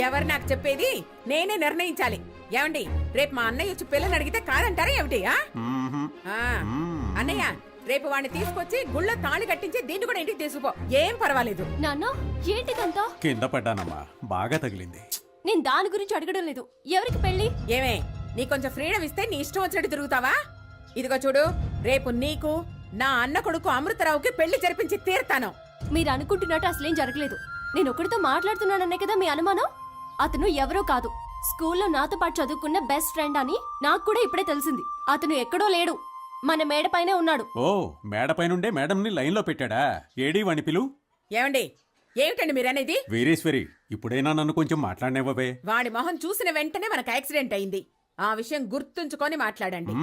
ఎవరు నాకు చెప్పేది? నేనే నిర్ణయించాలి. ఏమండి, రేపు మా అన్నయ్య వచ్చి పిల్లని అడిగితే కాదంటారా ఏమిటి? అన్నయ్య, రేపు వాడిని తీసుకొచ్చి గుళ్ళో తాళి కట్టించి దీన్ని కూడా ఇంటికి తీసుకుపో. ఏం పర్వాలేదు. నాన్న, ఏంటిదంతా? కింద పడ్డానమ్మా, బాగా తగిలింది. నేను దాని గురించి అడగడం లేదు. ఎవరికి పెళ్లి? ఏమే, నీ కొంచెం ఫ్రీడమ్ ఇస్తే నీ ఇష్టం వచ్చినట్టు తిరుగుతావా? ఇదిగో చూడు, రేపు నీకు నా అన్న కొడుకు అమృతరావుకి పెళ్లి జరిపించి తీరుతాను. మీరు అనుకుంటున్నట్టు అసలేం జరగలేదు. నేను ఒకరితో మాట్లాడుతున్నానన్నే కదా మీ అనుమానం. అతను ఎవరో కాదు, స్కూల్లో నాతో పాటు చదువుకున్న బెస్ట్ ఫ్రెండ్ అని నాకు కూడా ఇప్పుడే తెలిసింది. అతను ఎక్కడో లేడు, మన మేడపైనే ఉన్నాడు. ఓ, మేడపైనుండే మేడంని లైన్లో పెట్టాడా? ఏడీ వాణ్ణి పిలు. ఏమండి, ఏమిటండి మీరనేది? వీరేశ్వరి, ఇప్పుడైనా నన్ను కొంచెం మాట్లాడనివ్వవే. వాడి మొహం చూసిన వెంటనే మనకు యాక్సిడెంట్ అయింది. ఆ విషయం గుర్తుంచుకొని మాట్లాడండి.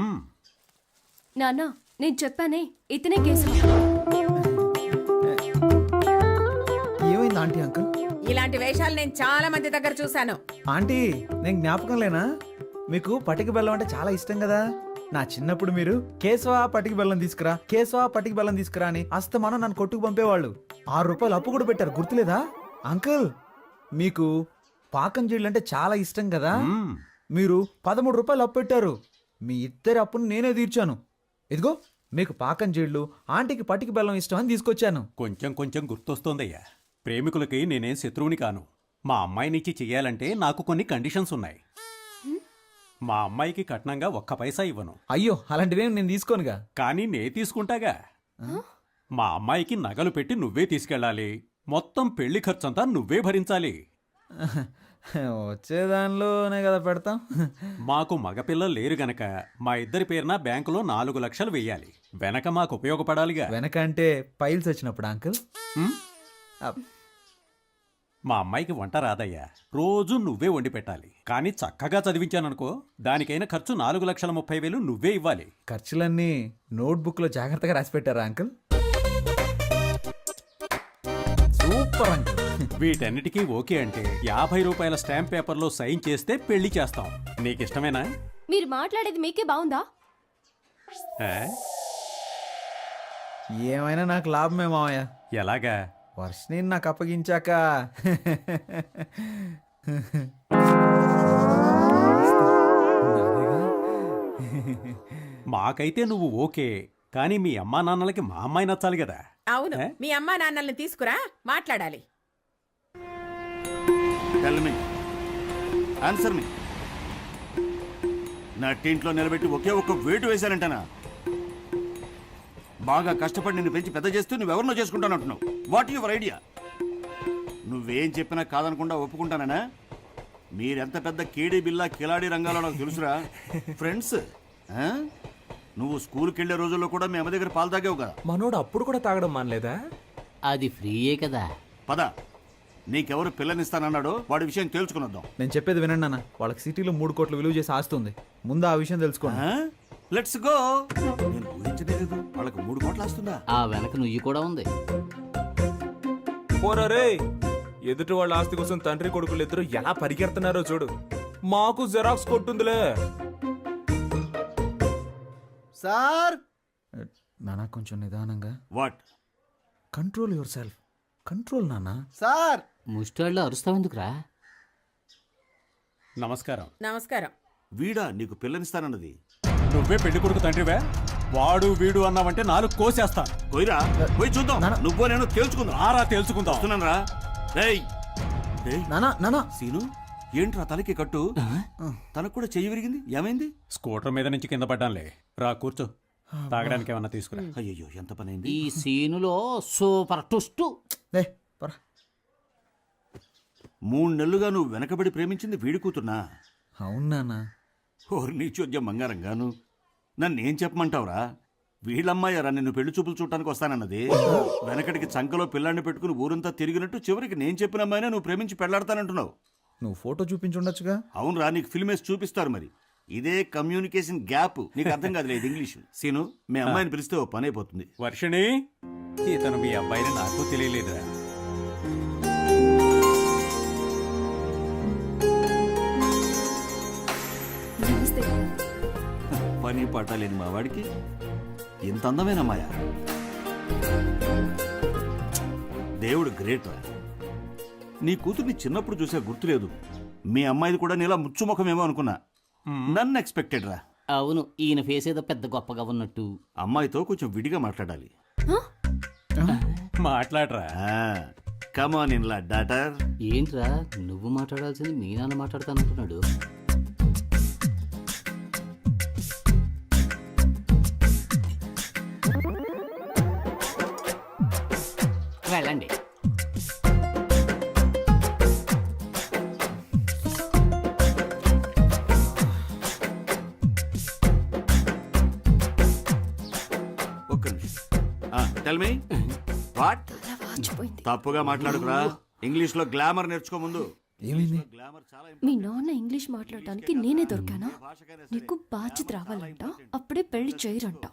నాన్న, నేను చెప్పానే, ఇతనే కేసు. ఏమైంది ఆంటీ? అంకుల్, ఇలాంటి వేషాలు నేను చాలా మంది దగ్గర చూశాను. ఆంటీ, నేను జ్ఞాపకం లేనా? మీకు పటికి బెల్లం అంటే చాలా ఇష్టం కదా. నా చిన్నప్పుడు మీరు కేశవా పటికి బెల్లం తీసుకురా, కేశవా పటికి బెల్లం తీసుకురా అని అస్తమానం నన్ను కొట్టుకు పంపేవాళ్ళు. 6 రూపాయలు అప్పు కూడా పెట్టారు, గుర్తులేదా? అంకుల్, మీకు పాకం జీళ్ళు అంటే చాలా ఇష్టం కదా. మీరు 13 రూపాయలు అప్పు పెట్టారు. మీ ఇద్దరి అప్పును నేనే తీర్చాను. ఇదిగో మీకు పాకం జీళ్ళు, ఆంటీకి పటికి బెల్లం ఇష్టం అని తీసుకొచ్చాను. కొంచెం కొంచెం గుర్తొస్తోందయ్యా. ప్రేమికులకి నేనేం శత్రువుని కాను. మా అమ్మాయినిచ్చి చెయ్యాలంటే నాకు కొన్ని కండిషన్స్ ఉన్నాయి. మా అమ్మాయికి కట్నంగా 1 పైసా ఇవ్వను. అయ్యో, అలాంటివేం నేను తీసుకోనుగా. కానీ నే తీసుకుంటాగా. మా అమ్మాయికి నగలు పెట్టి నువ్వే తీసుకెళ్ళాలి. మొత్తం పెళ్లి ఖర్చంతా నువ్వే భరించాలి. వచ్చేదానిలోనే కదా పెడతాం. మాకు మగపిల్లలు లేరు గనక మా ఇద్దరి పేరున బ్యాంకులో 4 లక్షలు వెయ్యాలి. వెనక మాకు ఉపయోగపడాలిగా. వెనక అంటే పైల్స్ వచ్చినప్పుడు అంకుల్. మా అమ్మాయికి వంట రాదయ్యా. రోజు నువ్వే వండి పెట్టాలి. కానీ చక్కగా చదివించాననుకో, దానికైన ఖర్చు 4,30,000 నువ్వే ఇవ్వాలి. ఖర్చులన్నీ నోట్బుక్ లో జాగ్రత్తగా రాసి పెట్టారా అంకుల్? Super uncle. వీటన్నిటికీ ఓకే అంటే 50 రూపాయల స్టాంప్ పేపర్లో సైన్ చేస్తే పెళ్లి చేస్తాం. నీకిష్టమేనా? మీరు మాట్లాడేది మీకే బాగుందా? ఏమైనా నాకు లాభమే మావయ్య. ఎలాగా? వర్షని నాకు అప్పగించాక మాకైతే నువ్వు ఓకే, కానీ మీ అమ్మా నాన్నలకి మా అమ్మాయి నచ్చాలి కదా. అవును, మీ అమ్మా నాన్నల్ని తీసుకురా, మాట్లాడాలి. ఆన్సర్ మీ. నా టీంట్లో నిలబెట్టి ఒకే ఒక్క వేటు వేశానంటనా? బాగా కష్టపడి నిన్ను పెంచి పెద్ద చేస్తూ నువ్వెవరినో చేసుకుంటానంటున్నావు. What your idea? నువ్వేం చెప్పినా కాదనకుండా ఒప్పుకుంటానా? మీరెంత పెద్ద కేడీ బిల్లా కిలాడీ రంగాలో నాకు తెలుసురా. ఫ్రెండ్స్, నువ్వు స్కూల్కి వెళ్ళే రోజుల్లో కూడా మీ అమ్మ దగ్గర పాలు తాగావు కదా. మనోడు అప్పుడు కూడా తాగడం మానలేదా? అది ఫ్రీయే కదా. పద, నీకెవరు పిల్లనిస్తానన్నాడో వాడి విషయం తేల్చుకునొద్దాం. నేను చెప్పేది వినండి అన్న. వాళ్ళకి సిటీలో 3 కోట్లు విలువ చేసి ఆస్తుంది. ముందు ఆ విషయం తెలుసుకోండి. Let's go. నేను ఊహించలేదు వాళ్ళకి 3 కోట్లు వస్తుందా. ఆ వెనక నుయ్యి కూడా ఉంది. పోరే, ఎదుటి వాళ్ళ ఆస్తి కోసం తండ్రి కొడుకులు ఇద్దరు ఎలా పరిగెడుతున్నారో చూడు. మాకు జెరాక్స్ కొట్టుందిలే. సార్, నానా కొంచెం నిదానంగా. What? Control your self. Control నానా. సార్, ముష్టాళ్ళు అరుస్తావెందుకురా? నమస్కారం. నమస్కారం. వీడా నీకు పిల్లనిస్తానన్నది? నువ్వే పెళ్లి కొడుకు తండ్రివే. వాడు వీడు అన్నావంటే 4 కోసేస్తాను. పోయిరా, పోయి చూద్దాం. నువ్వో నేను తేల్చుకుందాం. ఆరా తేల్చుకుందాం. వస్తున్నానరా. నానా నానా. సీను, ఏంట్రా తలకి కట్టు? తనకు కూడా చెయ్యి విరిగింది, ఏమైంది? స్కూటర్ మీద నుంచి కింద పడ్డానులే. రా కూర్చో, తాగడానికి ఏమన్నా తీసుకురా. అయ్యో, ఎంత పని అయింది. ఈ సీనులో సూపర్ ట్విస్ట్. 3 నెలలుగా నువ్వు వెనకబడి ప్రేమించింది వీడి కూతున్నా? అవును నానా. ఓరి నీచోద్యం బంగారంగాను. నన్నేం చెప్పమంటావురా? వీళ్ళమ్మాయారా నిన్ను పెళ్లి చూపులు చూడటానికి వస్తానన్నది. వెనకటికి చంకలో పిల్లాన్ని పెట్టుకుని ఊరంతా తిరిగినట్టు చివరికి నేను చెప్పిన అమ్మాయినే నువ్వు ప్రేమించి పెళ్లాడతానంటున్నావు. నువ్వు ఫోటో చూపించుండొచ్చుగా. అవునరా, నీకు ఫిల్మ్ వేసి చూపిస్తారు. మరి ఇదే కమ్యూనికేషన్ గ్యాప్. నీకు అర్థం కాదు లేదు ఇంగ్లీషు. సీను, మీ అమ్మాయిని పిలిస్తే ఓ పని అయిపోతుంది. వర్షిణి, ఇతను మీ అబ్బాయిని నాకు తెలియలేదురా. పని పట్టాలేని మా వాడికి ఇంత అందమైన అమ్మాయ. దేవుడు గ్రేట్ రా. నీ కూతుర్ని చిన్నప్పుడు చూసే గుర్తులేదు. మీ అమ్మాయిది కూడా నీలా ముచ్చుముఖమేమో అనుకున్నా. నన్ను ఎక్స్పెక్టెడ్ రా. అవును, ఈయన ఫేస్ ఏదో పెద్ద గొప్పగా ఉన్నట్టు. అమ్మాయితో కొంచెం విడిగా మాట్లాడాలి. మాట్లాడరా. కమాన్ ఇన్ లా డాటర్. ఏంట్రా నువ్వు మాట్లాడాల్సింది మీ నాన్న మాట్లాడతానంటున్నాడు. వెళ్ళండి. ఒక్క నిమిషం. Tell me what. తప్పుగా మాట్లాడుకురా. ఇంగ్లీష్ లో గ్లామర్ నేర్చుకో ముందు. ఏమైంది? గ్లామర్ చాలా మీ నాన్న ఇంగ్లీష్ మాట్లాడటానికి నేనే దొరికానా? నీకు బాధ్యత రావాలంట, అప్పుడే పెళ్లి చేయరంట.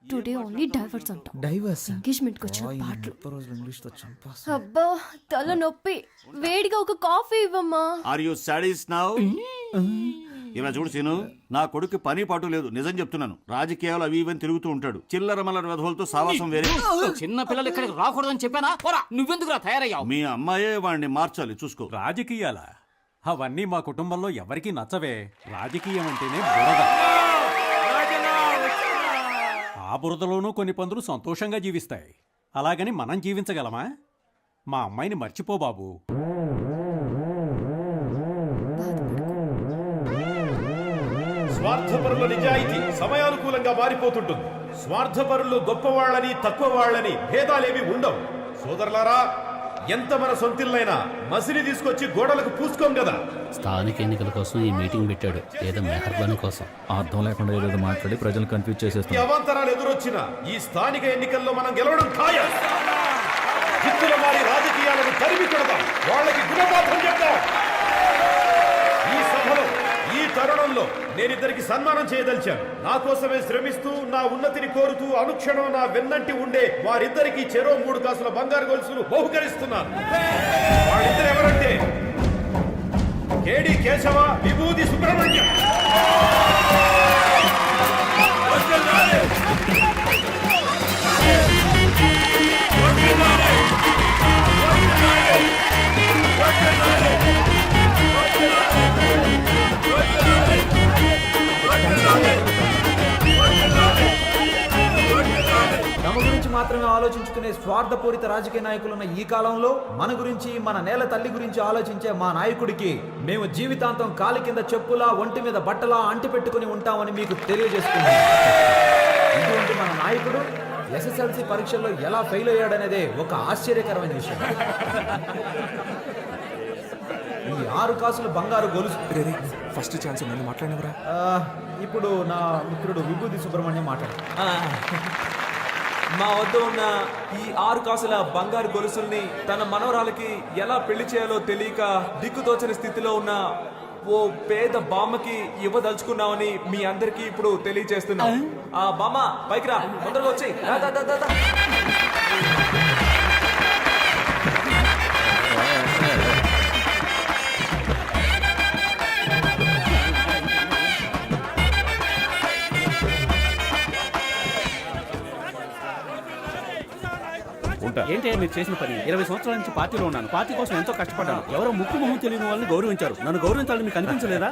టుడే ఓన్లీ డైవర్స్ అంట. డైవర్స్ ఎంగేజ్మెంట్ కి వచ్చిన పాటలు. రోజులు ఇంగ్లీష్ తో చంపాస్. అబ్బా తల నొప్పి. వేడిగా ఒక కాఫీ ఇవ్వమ్మా. Are you studies now? ఇలా చూడు సీను, నా కొడుకు పని పాటు లేదు. నిజం చెప్తున్నాను. రాజకీయాలు అవి ఇవని తిరుగుతూ ఉంటాడు. చిల్లర మల్లర వెధవులతో సావాసం వేరే. చిన్న పిల్లలు ఇక్కడికి రాకూడదని చెప్పానా? పోరా, నువ్వెందుకురా తయారయ్యావు? మీ అమ్మాయే వాడిని మార్చాలి, చూసుకో. రాజకీయాలా? అవన్నీ మా కుటుంబంలో ఎవరికీ నచ్చవే. రాజకీయం అంటేనే బురద. ఆ బురదలోనూ కొన్ని పందులు సంతోషంగా జీవిస్తాయి. అలాగని మనం జీవించగలమా? మా అమ్మాయిని మర్చిపో బాబు. స్వార్థపరుల నిజాయితీ సమయానుకూలంగా మారిపోతుంటుంది. స్వార్థపరులు గొప్పవాళ్ళని తక్కువ వాళ్ళని భేదాలేవి ఉండవు. సోదరులారా, ఎంత మన సొంతిల్లైనా మసిలి తీసుకొచ్చి గోడలకు పూసుకోం కదా. స్థానిక ఎన్నికల కోసం ఈ మీటింగ్ పెట్టాడు, ఏదో మెహర్బానీ కోసం. అర్థం లేకుండా ఏదో మాట్లాడి ప్రజలు కన్ఫ్యూజ్ ఈ చేసేస్తాం. అవాంతరాలు ఎదురొచ్చినా ఈ స్థానిక ఎన్నికల్లో మనం గెలవడం ఖాయం. జిత్తుల వారి రాజకీయాలను తరిమి కొడదాం, వాళ్ళకి గుణపాఠం చెప్తాం. ఈ సభలో ఈ తరుణంలో నేనిద్దరికి సన్మానం చేయదలిచాను. నా కోసమే శ్రమిస్తూ, నా ఉన్నతిని కోరుతూ అనుక్షణం నా వెన్నంటి ఉండే వారిద్దరికి చెరో 3 కాసుల బంగారు గొలుసులు బహుకరిస్తున్నాను. వాళ్ళిద్దరు ఎవరంటే కేడి కేశవ, విభూది సుబ్రహ్మణ్యం. తమ గురించి మాత్రమే ఆలోచించుకునే స్వార్థపూరిత రాజకీయ నాయకులున్న ఈ కాలంలో మన గురించి, మన నేల తల్లి గురించి ఆలోచించే మా నాయకుడికి మేము జీవితాంతం కాలి కింద చెప్పులా, ఒంటి మీద బట్టలా అంటి పెట్టుకుని ఉంటామని మీకు తెలియజేస్తున్నాం. ఇటువంటి మన నాయకుడు SSLC పరీక్షల్లో ఎలా ఫెయిల్ అయ్యాడనేదే ఒక ఆశ్చర్యకరమైన విషయం. ఈ 6 కాసులు బంగారు గొలుసు. ఫస్ట్ ఛాన్స్ నన్ను మాట్లాడినవరా? ఇప్పుడు నా మిత్రుడు విభూతి సుబ్రహ్మణ్యం మాట్లాడు. మా వద్ద ఉన్న ఈ 6 కాసుల బంగారు గొలుసుల్ని తన మనవరాలకి ఎలా పెళ్లి చేయాలో తెలియక దిక్కుతోచని స్థితిలో ఉన్న ఓ పేద బామ్మకి ఇవ్వదలుచుకున్నామని మీ అందరికీ ఇప్పుడు తెలియజేస్తున్నాం. ఆ బామ్మ పైకి రా, తొందరగా వచ్చి. ఏంటి మీరు చేసిన పని? 20 సంవత్సరాల నుంచి పార్టీలో ఉన్నాను. పార్టీ కోసం ఎంతో కష్టపడ్డాను. ఎవరో ముక్కు మొహం తెలియని వాళ్ళని గౌరవించారు. నన్ను గౌరవించాలని మీకు అనిపించలేదా?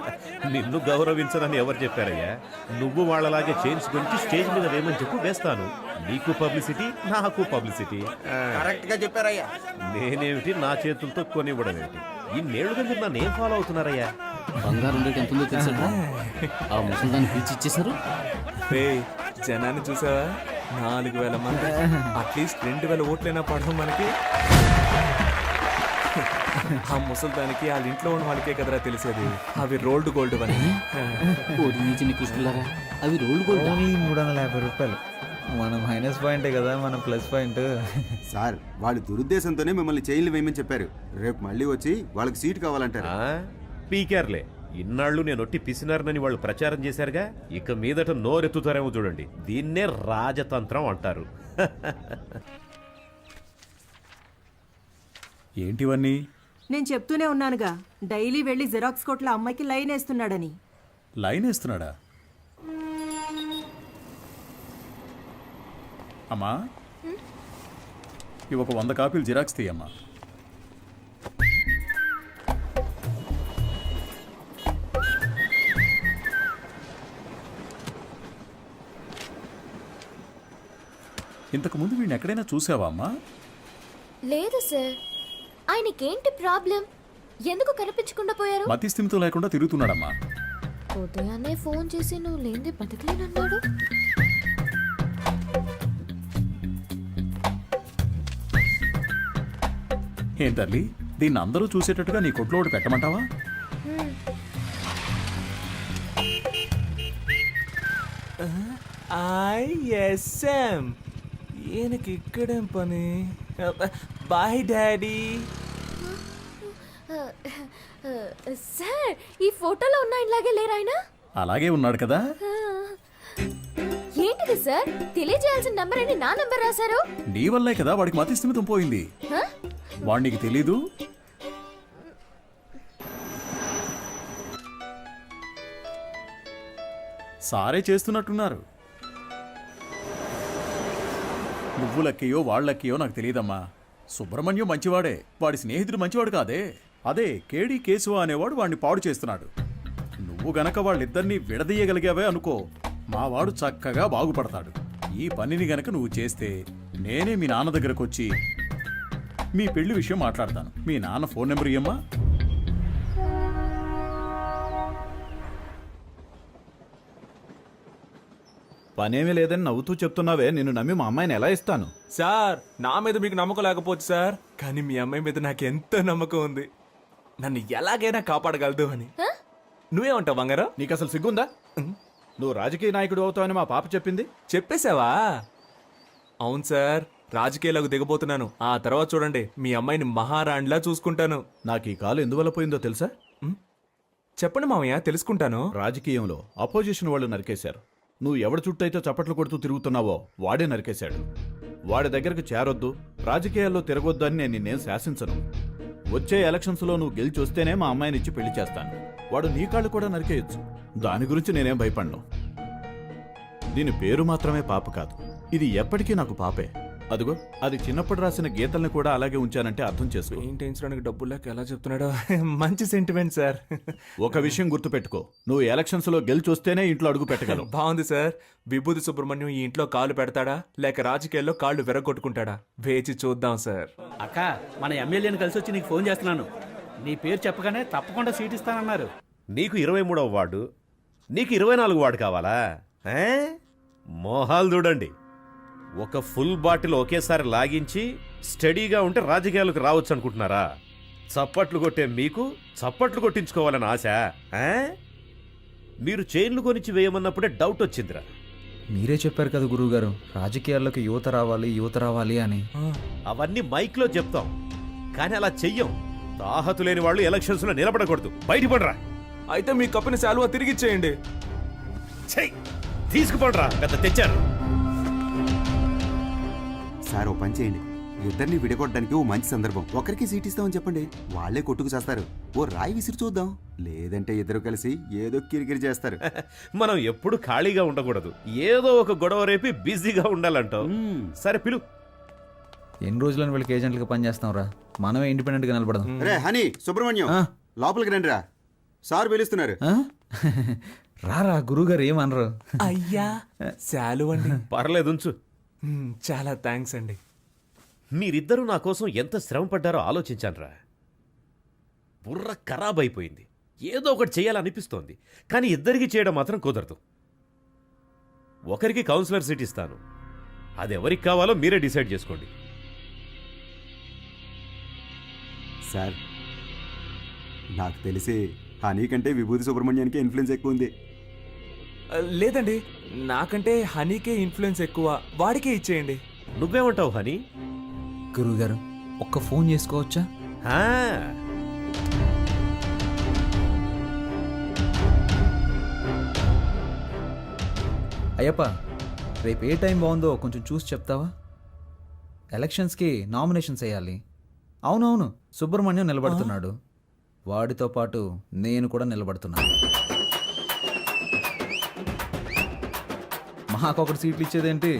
నిన్ను గౌరవించదని ఎవరు చెప్పారయ్యా? నువ్వు వాళ్ళలాగే చైన్స్ గురించి స్టేజ్ మీద వేయమని చెప్పు, వేస్తాను. నీకు పబ్లిసిటీ, నాకు పబ్లిసిటీ. కరెక్ట్ గా చెప్పారయ్యా. నేనేమిటి నా చేతులతో కొనివ్వడం ఏమిటి? ఇన్నేళ్లుగా మీరు నన్ను ఏం ఫాలో అవుతున్నారయ్యా? బంగారం రేట్ ఎంత ఉందో తెలుసా? ఆ ముసలిదాన్ని పిలిచి ఇచ్చేశారు. జనాన్ని చూసావా? 4000 మంది. అట్లీస్ట్ 2000 ఓట్లైనా పడడం మనకి. ఆ ముసలిదానికి వాళ్ళ ఇంట్లో ఉన్న వాళ్ళకే కదరా తెలిసేది అవి రోల్డ్ గోల్డ్ అని. చిన్న కృష్ణులారా, అవి రోల్డ్ గోల్డ్. ఓన్లీ 350 రూపాయలు. మన మైనస్ పాయింటే కదా మన ప్లస్ పాయింట్. సార్, వాళ్ళు దురుద్దేశంతోనే మిమ్మల్ని చైన్లు వేయమని చెప్పారు. రేపు మళ్ళీ వచ్చి వాళ్ళకి సీట్ కావాలంటారు. పీకేర్లే. ఇన్నాళ్ళు నేను ఒట్టి పిసినారనని వాళ్ళు ప్రచారం చేశారుగా, ఇక మీదట నోరెత్తుతారేమో చూడండి. దీన్నే రాజతంత్రం అంటారు. ఏంటివన్నీ? నేను చెప్తూనే ఉన్నానుగా, డైలీ వెళ్ళి జిరాక్స్ కొట్ల అమ్మాయికి లైన్ వేస్తున్నాడని. లైన్ వేస్తున్నాడా? అమ్మా ఇవి ఒక 100 కాపీలు జిరాక్స్ తీయమ్మా. ఇంతకు ముందు వీడిని ఎక్కడైనా చూసావా అమ్మా? లేదు సార్. ఆయనకేంటి ప్రాబ్లం? ఎందుకు కనిపించకుండా పోయారు? మతి స్థిమితం లేకుండా తిరుగుతున్నాడమ్మా. ఉదయాన్నే ఫోన్ చేసి నువ్వు లేనిదే బతకలేనన్నాడు. ఏం తల్లి, దీన్ని అందరూ చూసేటట్టుగా నీ కొట్లో ఒకటి పెట్టమంటావా? ఐఎస్ఎం ఈయనకి ఇక్కడేం పని? Bye daddy. సార్, ఈ ఫోటోలో ఉన్న ఆయనలాగే లేరు ఆయన? అలాగే ఉన్నాడు కదా. ఏంటిది సార్? తెలియజేయాల్సిన నంబర్ అని నా నంబర్ రాశారు. నీ వల్లే కదా వాడికి మతి స్థిమితం పోయింది. వాడికి తెలీదు. సారే చేస్తున్నట్టున్నారు. నువ్వు లక్కయో వాళ్ళక్కయో నాకు తెలియదమ్మా. సుబ్రహ్మణ్యం మంచివాడే, వాడి స్నేహితుడు మంచివాడు కాదే. అదే కేడి కేశవ అనేవాడు వాడిని పాడు చేస్తున్నాడు. నువ్వు గనక వాళ్ళిద్దరినీ విడదీయగలిగావే అనుకో, మావాడు చక్కగా బాగుపడతాడు. ఈ పనిని గనక నువ్వు చేస్తే నేనే మీ నాన్న దగ్గరకు వచ్చి మీ పెళ్లి విషయం మాట్లాడతాను. మీ నాన్న ఫోన్ నెంబర్ ఇయ్యమ్మా. పనేమీ లేదని నవ్వుతూ చెప్తున్నావే, నిన్ను నమ్మి మా అమ్మాయిని ఎలా ఇస్తాను? సార్, నా మీద మీకు నమ్మకం లేకపోవచ్చు సార్, కానీ మీ అమ్మాయి మీద నాకు ఎంతో నమ్మకం ఉంది. నన్ను ఎలాగైనా కాపాడగలదు అని. నువ్వేమంటావు బంగారం? నీకు అసలు సిగ్గుందా? నువ్వు రాజకీయ నాయకుడు అవుతావని మా పాప చెప్పింది. చెప్పేశావా? అవును సార్, రాజకీయాలకు దిగబోతున్నాను. ఆ తర్వాత చూడండి, మీ అమ్మాయిని మహారాణిలా చూసుకుంటాను. నాకు ఈ కాలు ఎందువల్ల పోయిందో తెలుసా? చెప్పండి మామయ్య, తెలుసుకుంటాను. రాజకీయంలో అపోజిషన్ వాళ్ళు నరికేశారు. నువ్వు ఎవడి చుట్టైతే చప్పట్లు కొడుతూ తిరుగుతున్నావో వాడే నరికేశాడు. వాడి దగ్గరకు చేరొద్దు, రాజకీయాల్లో తిరగొద్దు అని నేను నిన్నేం శాసించను. వచ్చే ఎలక్షన్స్లో నువ్వు గెలిచి వస్తేనే మా అమ్మాయిని ఇచ్చి పెళ్లి చేస్తాను. వాడు నీ కాళ్ళు కూడా నరికేయచ్చు. దాని గురించి నేనేం భయపడను. దీని పేరు మాత్రమే పాప కాదు, ఇది ఎప్పటికీ నాకు పాపే. అదిగో, అది చిన్నప్పుడు రాసిన గీతల్ని కూడా అలాగే ఉంచానంటే అర్థం చేసుకో. పెయింటించడానికి డబ్బులు లేక ఎలా చెప్తున్నాడో. మంచి సెంటిమెంట్ సార్. ఒక విషయం గుర్తుపెట్టుకో, నువ్వు ఎలక్షన్స్ లో గెలిచి వస్తేనే ఇంట్లో అడుగు పెట్టగలవు. బాగుంది సార్. విభూతి సుబ్రహ్మణ్యం ఈ ఇంట్లో కాలు పెడతాడా లేక రాజకీయాల్లో కాళ్ళు విరగొట్టుకుంటాడా? వేచి చూద్దాం సార్. అక్క, మన ఎమ్మెల్యేని కలిసి వచ్చి నీకు ఫోన్ చేస్తున్నాను. నీ పేరు చెప్పగానే తప్పకుండా సీట్ ఇస్తానన్నారు. నీకు 23వ వార్డు, నీకు 24 వార్డు కావాలా? మోహాలు చూడండి. ఒక ఫుల్ బాటిల్ ఒకేసారి లాగించి స్టడీగా ఉంటే రాజకీయాలకు రావచ్చు అనుకుంటున్నారా? చప్పట్లు కొట్టే మీకు చప్పట్లు కొట్టించుకోవాలని ఆశ? మీరు చైన్లు కొనిచ్చి వేయమన్నప్పుడే డౌట్ వచ్చిందిరా. మీరే చెప్పారు కదా గురువుగారు, రాజకీయాల్లోకి యువత రావాలి అని. అవన్నీ మైక్లో చెప్తాం, కానీ అలా చెయ్యం. తాహతు లేని వాళ్ళు ఎలక్షన్స్ లో నిలబడకూడదు. బయటపడరా. అయితే మీ కప్పిన శాలువా తిరిగిచ్చేయండి. చెయ్యి, తీసుకుపడరా. పెద్ద తెచ్చారు. సార్, ఓ పని చేయండి, ఇద్దరిని విడగొట్టడానికి ఓ మంచి సందర్భం. ఒకరికి సీట్ ఇస్తామని చెప్పండి, వాళ్లే కొట్టుకు చేస్తారు. ఓ రాయి విసిరి చూద్దాం. లేదంటే ఇద్దరు కలిసి ఏదో కిరికిరి చేస్తారు. మనం ఎప్పుడు ఖాళీగా ఉండకూడదు, ఏదో ఒక గొడవ రేపి బిజీగా ఉండాలంటావు. సరే పిలు. ఎన్ని రోజులని వీళ్ళకి ఏజెంట్లుగా పనిచేస్తాం రా, మనమే ఇండిపెండెంట్ గా నిలబడదాం. రే హనీ, సుబ్రహ్మణ్యం, లోపలికి రండి రా, సార్ పిలుస్తున్నారు. రారా, గురువుగారు ఏమనరు. అయ్యా, శాలువ అండి. పర్లేదు, ఉంచు. చాలా థ్యాంక్స్ అండి. మీరిద్దరూ నా కోసం ఎంత శ్రమ పడ్డారో ఆలోచించానురా. బుర్ర ఖరాబ్ అయిపోయింది. ఏదో ఒకటి చేయాలనిపిస్తోంది, కానీ ఇద్దరికి చేయడం మాత్రం కుదరదు. ఒకరికి కౌన్సిలర్ సీట్ ఇస్తాను, అది ఎవరికి కావాలో మీరే డిసైడ్ చేసుకోండి. సార్, నాకు తెలిసి హనీ కంటే విభూతి సుబ్రహ్మణ్యానికి ఇన్ఫ్లుయెన్స్ ఎక్కువ ఉంది. లేదండి, నాకంటే హనీకే ఇన్ఫ్లుయెన్స్ ఎక్కువ. వాడికే ఇచ్చేయండి. నువ్వేమంటావు హనీ? గురువుగారు, ఒక్క ఫోన్ చేసుకోవచ్చా? అయ్యప్ప, రేపు ఏ టైం బాగుందో కొంచెం చూసి చెప్తావా? ఎలక్షన్స్కి నామినేషన్స్ వేయాలి. అవునవును, సుబ్రహ్మణ్యం నిలబడుతున్నాడు, వాడితో పాటు నేను కూడా నిలబడుతున్నాను. మాకొకటి సీట్లు ఇచ్చేదేంటి,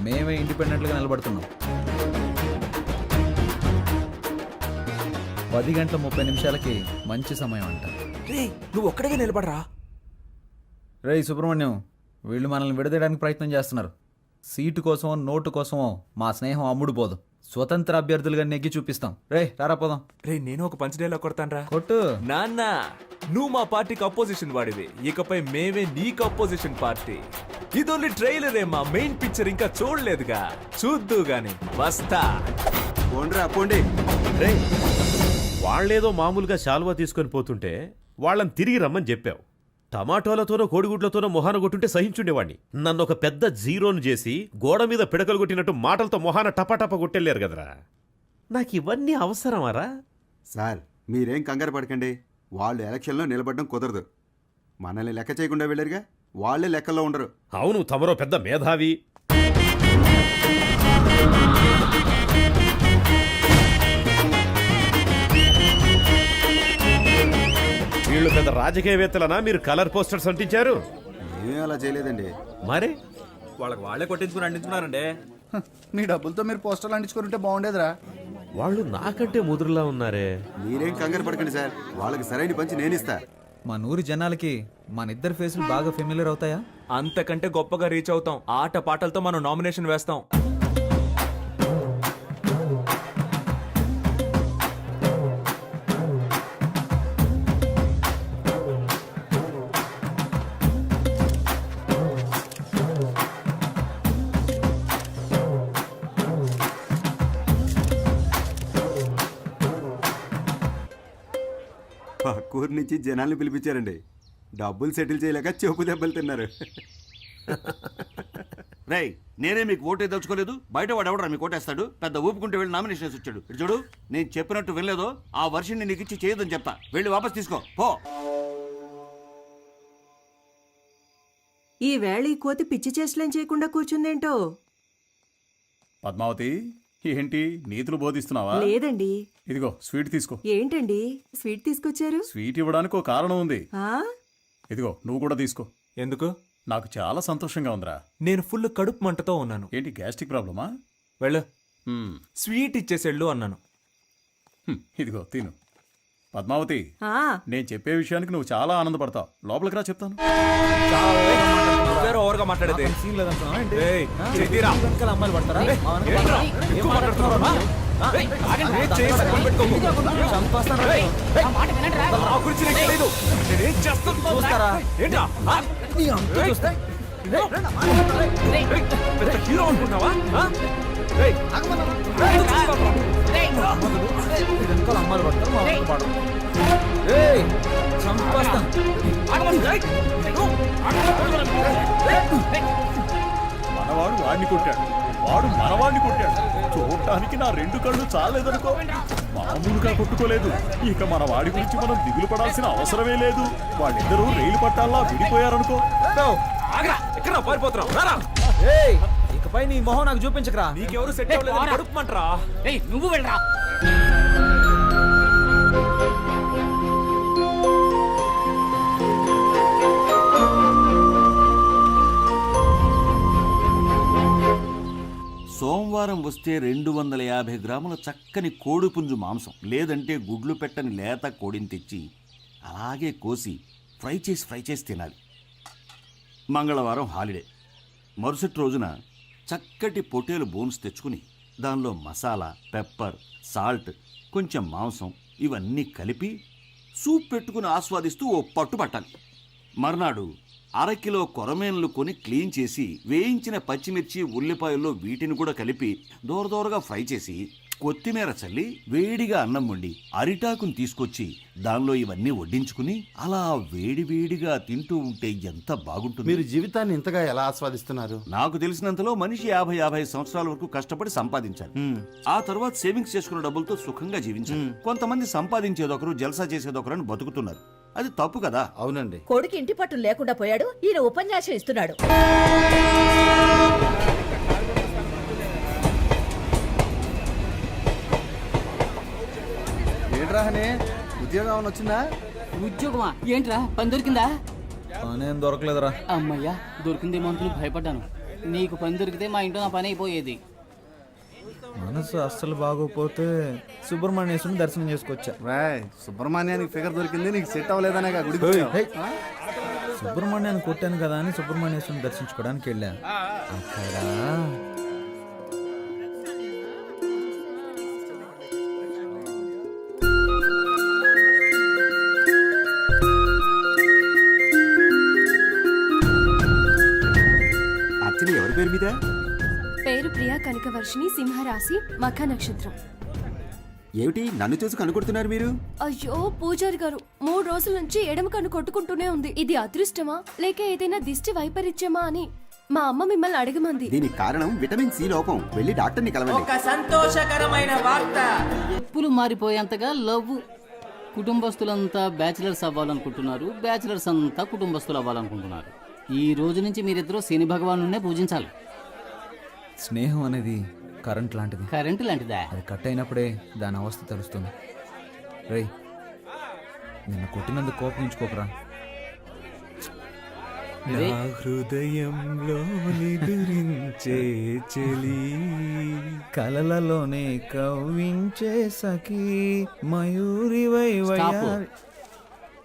మేమే ఇండిపెండెంట్గా నిలబడుతున్నాం. 10:30 మంచి సమయం అంట. రే నువ్వు ఒక్కడిగా నిలబడరా. రేయ్ సుబ్రహ్మణ్యం, వీళ్ళు మనల్ని విడదీయడానికి ప్రయత్నం చేస్తున్నారు. సీటు కోసమో నోటు కోసమో మా స్నేహం అమ్ముడు పోదు. స్వతంత్ర అభ్యర్థులుగా నెగ్గి చూపిస్తాం. రే రారా పోదాం. రే నేను ఒక పంచ్ డైలాగ్ కొడతాను. కొట్టు. నాన్న నువ్వు మా పార్టీకి అపోజిషన్ వాడివి, ఇకపై మేమే నీకు అపోజిషన్ పార్టీ. ఇది ఓన్లీ ట్రైలరే, మా మెయిన్ పిక్చర్ ఇంకా చూడలేదుగా, చూద్దు గాని వస్తా. పోండ్రా పోండి. రే వాళ్ళేదో మామూలుగా శాలువా తీసుకొని పోతుంటే వాళ్ళని తిరిగి రమ్మని చెప్పావు. టమాటోలతోనో కోడిగుడ్లతోనో మొహాన కొట్టుంటే సహించుండేవాడిని. నన్ను ఒక పెద్ద జీరోను చేసి గోడ మీద పిడకలు కొట్టినట్టు మాటలతో మొహాన టపాటపా కొట్టెళ్ళారు కదరా. నాకు ఇవన్నీ అవసరమారా? సార్ మీరేం కంగారు పడకండి. వాళ్ళు ఎలక్షన్లో నిలబడడం కుదరదు. మనల్ని లెక్క చేయకుండా వెళ్ళారుగా, వాళ్ళే లెక్కల్లో ఉండరు. అవును, తమరో పెద్ద మేధావి. వీళ్ళు పెద్ద రాజకీయవేత్తలనా మీరు కలర్ పోస్టర్స్ అంటించారు? ఏమీ అలా చేయలేదండి. మరి వాళ్ళకి వాళ్ళే కొట్టించుకుని అంటించుకున్నారండి. మీ డబ్బులతో మీరు పోస్టర్లు అంటించుకుంటే బాగుండేదిరా. వాళ్ళు నాకంటే ముదురులా ఉన్నారే. మీరేం కంగారు పడకండి సార్, వాళ్ళకి సరైన పంచి నేనిస్తా. మా నూరి జనాలకి మన ఇద్దరు ఫేసులు బాగా ఫెమిలియర్ అవుతాయా? అంతకంటే గొప్పగా రీచ్ అవుతాం. ఆట పాటలతో మనం నామినేషన్ వేస్తాం. పక్కూరు నుంచి జనాల్ని పిలిపించారండి. డబ్బులు సెటిల్ చేయలేక చెప్పు దెబ్బలు తిన్నారు. రేయ్ నేనే మీకు ఓటే దలుచుకోలేదు, బయట వాడు ఎవడరా మీకు ఓటేస్తాడు? పెద్ద ఊపుకుంటే వెళ్ళి నామినేషన్ వేసి వచ్చాడు. ఇటు చూడు, నేను చెప్పినట్టు వినలేదో ఆ వర్షన్ని నీకు ఇచ్చి చేయొద్దని చెప్తా. వెళ్ళి వాపస్ తీసుకో పో. ఈ వేళ ఈ కోతి పిచ్చి చేష్టలేం చేయకుండా కూర్చుందేంటో. పద్మావతి, ఏంటి నీతులు బోధిస్తున్నావా? లేదండి. ఇదిగో స్వీట్ తీసుకో. ఏంటండి స్వీట్ తీసుకొచ్చారు? స్వీట్ ఇవ్వడానికి ఒక కారణం ఉంది. ఆ? ఇదిగో నువ్వు కూడా తీసుకో. ఎందుకు? నాకు చాలా సంతోషంగా ఉందిరా. నేను ఫుల్ కడుపు మంటతో ఉన్నాను. ఏంటి గ్యాస్ట్రిక్ ప్రాబ్లమా? వెళ్ళు, హ్మ్. స్వీట్ ఇచ్చేసేళ్ళు అన్నాను. ఇదిగో తిను. పద్మావతి, ఆ, నేను చెప్పే విషయానికి నువ్వు చాలా ఆనందపడతావు. లోపలికి రా చెప్తాను. ఓవర్గా మాట్లాడేది. సీన్ లేదంటున్నావా ఏంటి? ఏయ్, చెయ్యిరా. వెనకాల అమ్మాయిలు పడతారా? మా వెనక ఏంట్రా? పడతారా? ఏం ఎక్కువ మాట్లాడుతున్నావు? మాట్లాడుతున్నావా? ఏయ్, ఆగండి. చేయి పక్కన పెట్టుకోకు. చంపేస్తాను రా. ఏయ్, నా గురించి నీకు తెలీదు. నేనేం చేస్తాను చూస్తారా? ఏంట్రా? ఆ? నీ అంతు చూస్తే. ఏయ్, పెద్ద హీరో అనుకున్నావా? ఆ? ఏయ్, వెనకాల అమ్మాయిలు పడతారు, మా వెనక పడరు. ఏయ్, చంపేస్తాను. మనవాడు వాడిని కొట్టాడు, వాడు మనవాడిని కొట్టాడు. చూడటానికి నా రెండు కళ్ళు చాలేదనుకో. మామూలుగా కొట్టుకోలేదు. ఇక మన వాడి గురించి మనం దిగులు పడాల్సిన అవసరమే లేదు. వాళ్ళిద్దరూ రైలు పట్టాల్లా విడిపోయారనుకో. ఆగరా, ఎక్కడ పారిపోతున్నావు? రారా. ఏయ్, ఇకపై నీ మొహం నాకు చూపించకరా. నీకెవరు సెట్ అవ్వలేదు, కడుపుమంటరా. నువ్వు వెళ్ళరా. సోమవారం వస్తే 250 గ్రాముల చక్కని కోడిపుంజు మాంసం, లేదంటే గుడ్లు పెట్టని లేత కోడిని తెచ్చి అలాగే కోసి ఫ్రై చేసి తినాలి. మంగళవారం హాలిడే. మరుసటి రోజున చక్కటి పొటేలు బోన్స్ తెచ్చుకుని దానిలో మసాలా, పెప్పర్, సాల్ట్, కొంచెం మాంసం ఇవన్నీ కలిపి సూప్ పెట్టుకుని ఆస్వాదిస్తూ ఓ పట్టు పట్టాలి. మర్నాడు అరకిలో కొరమేన్లు కొని క్లీన్ చేసి వేయించిన పచ్చిమిర్చి, ఉల్లిపాయల్లో వీటిని కూడా కలిపి దూరదూరగా ఫ్రై చేసి కొత్తిమీర చల్లి వేడిగా అన్నం వండి అరిటాకుని తీసుకొచ్చి దానిలో ఇవన్నీ వడ్డించుకుని అలా వేడివేడిగా తింటూ ఉంటే ఎంత బాగుంటుంది. మీరు జీవితాన్ని ఇంతగా ఎలా ఆస్వాదిస్తున్నారు? నాకు తెలిసినంతలో మనిషి 50 సంవత్సరాల వరకు కష్టపడి సంపాదించాలి. ఆ తర్వాత సేవింగ్స్ చేసుకున్న డబ్బులతో సుఖంగా జీవించాలి. కొంతమంది సంపాదించేదొకరు, జల్సా చేసేదొకరు అని బతుకుతున్నారు. అది తప్పు కదా. అవునండి. కొడుకు ఇంటి పట్టు లేకుండా పోయాడు, ఈయన ఉపన్యాసం ఇస్తున్నాడు. ఏంట్రా హనీ, ఉద్యోగం ఏమైనా వచ్చిందా? ఉద్యోగమా? ఏంట్రా, పని దొరికిందా? పనేం దొరకలేదురా. అమ్మయ్యా, దొరికిందేమో అనుకుని భయపడ్డాను. నీకు పని దొరికితే మా ఇంట్లో నా పని అయిపోయేది. మనసు అస్సలు బాగోపోతే సుబ్రహ్మణ్యేశ్వరుని దర్శనం చేసుకొచ్చా. రాయ్ సుబ్రహ్మణ్యానికి ఫిగర్ దొరికింది, నీకు సెట్ అవ్వలేదనే గుడికి హే, సుబ్రహ్మణ్యాన్ని కొట్టాను కదా అని సుబ్రహ్మణ్యేశ్వరుని దర్శించుకోవడానికి వెళ్ళా. అక్కడ అర్చన ఎవరి పేరు మీద? పేరు ప్రియా కనకవర్షిణి, సింహరాశి, మఖ నక్షత్రం. ఏమిటి నన్ను చూసి కనుకొడుతున్నారు మీరు? అయ్యో పూజారి గారు, 3 రోజుల నుంచి ఎడమ కన్ను కొట్టుకుంటూనే ఉంది. ఇది అదృష్టమా లేక ఏదైనా దిష్టి వైపరీత్యమా అని మా అమ్మ మిమ్మల్ని అడగమంది. దీనికి కారణం విటమిన్ సి లోపం. వెళ్ళి డాక్టర్ని కలవండి. ఒక సంతోషకరమైన వార్త. ఎప్పులు మారిపోయేంతగా లవ్. కుటుంబస్తులంతా బ్యాచిలర్స్ అవ్వాలనుకుంటున్నారు, బ్యాచిలర్స్ అంతా కుటుంబస్తులు అవ్వాలనుకుంటున్నారు. ఈ రోజు నుంచి మీరిద్దరూ శని భగవానునే పూజించాలి. స్నేహం అనేది కరెంట్ లాంటిది. కరెంటు లాంటిదా? అది కట్ అయినప్పుడే దాని అవస్థ తెలుస్తుంది. రేయ్, నిన్ను కొట్టినందుకు కోపగించుకోకరా. రే, హృదయంలో నిదురించే చెలి, కలలలోనే కవ్వించే సఖీ మయూరి స్టాప్.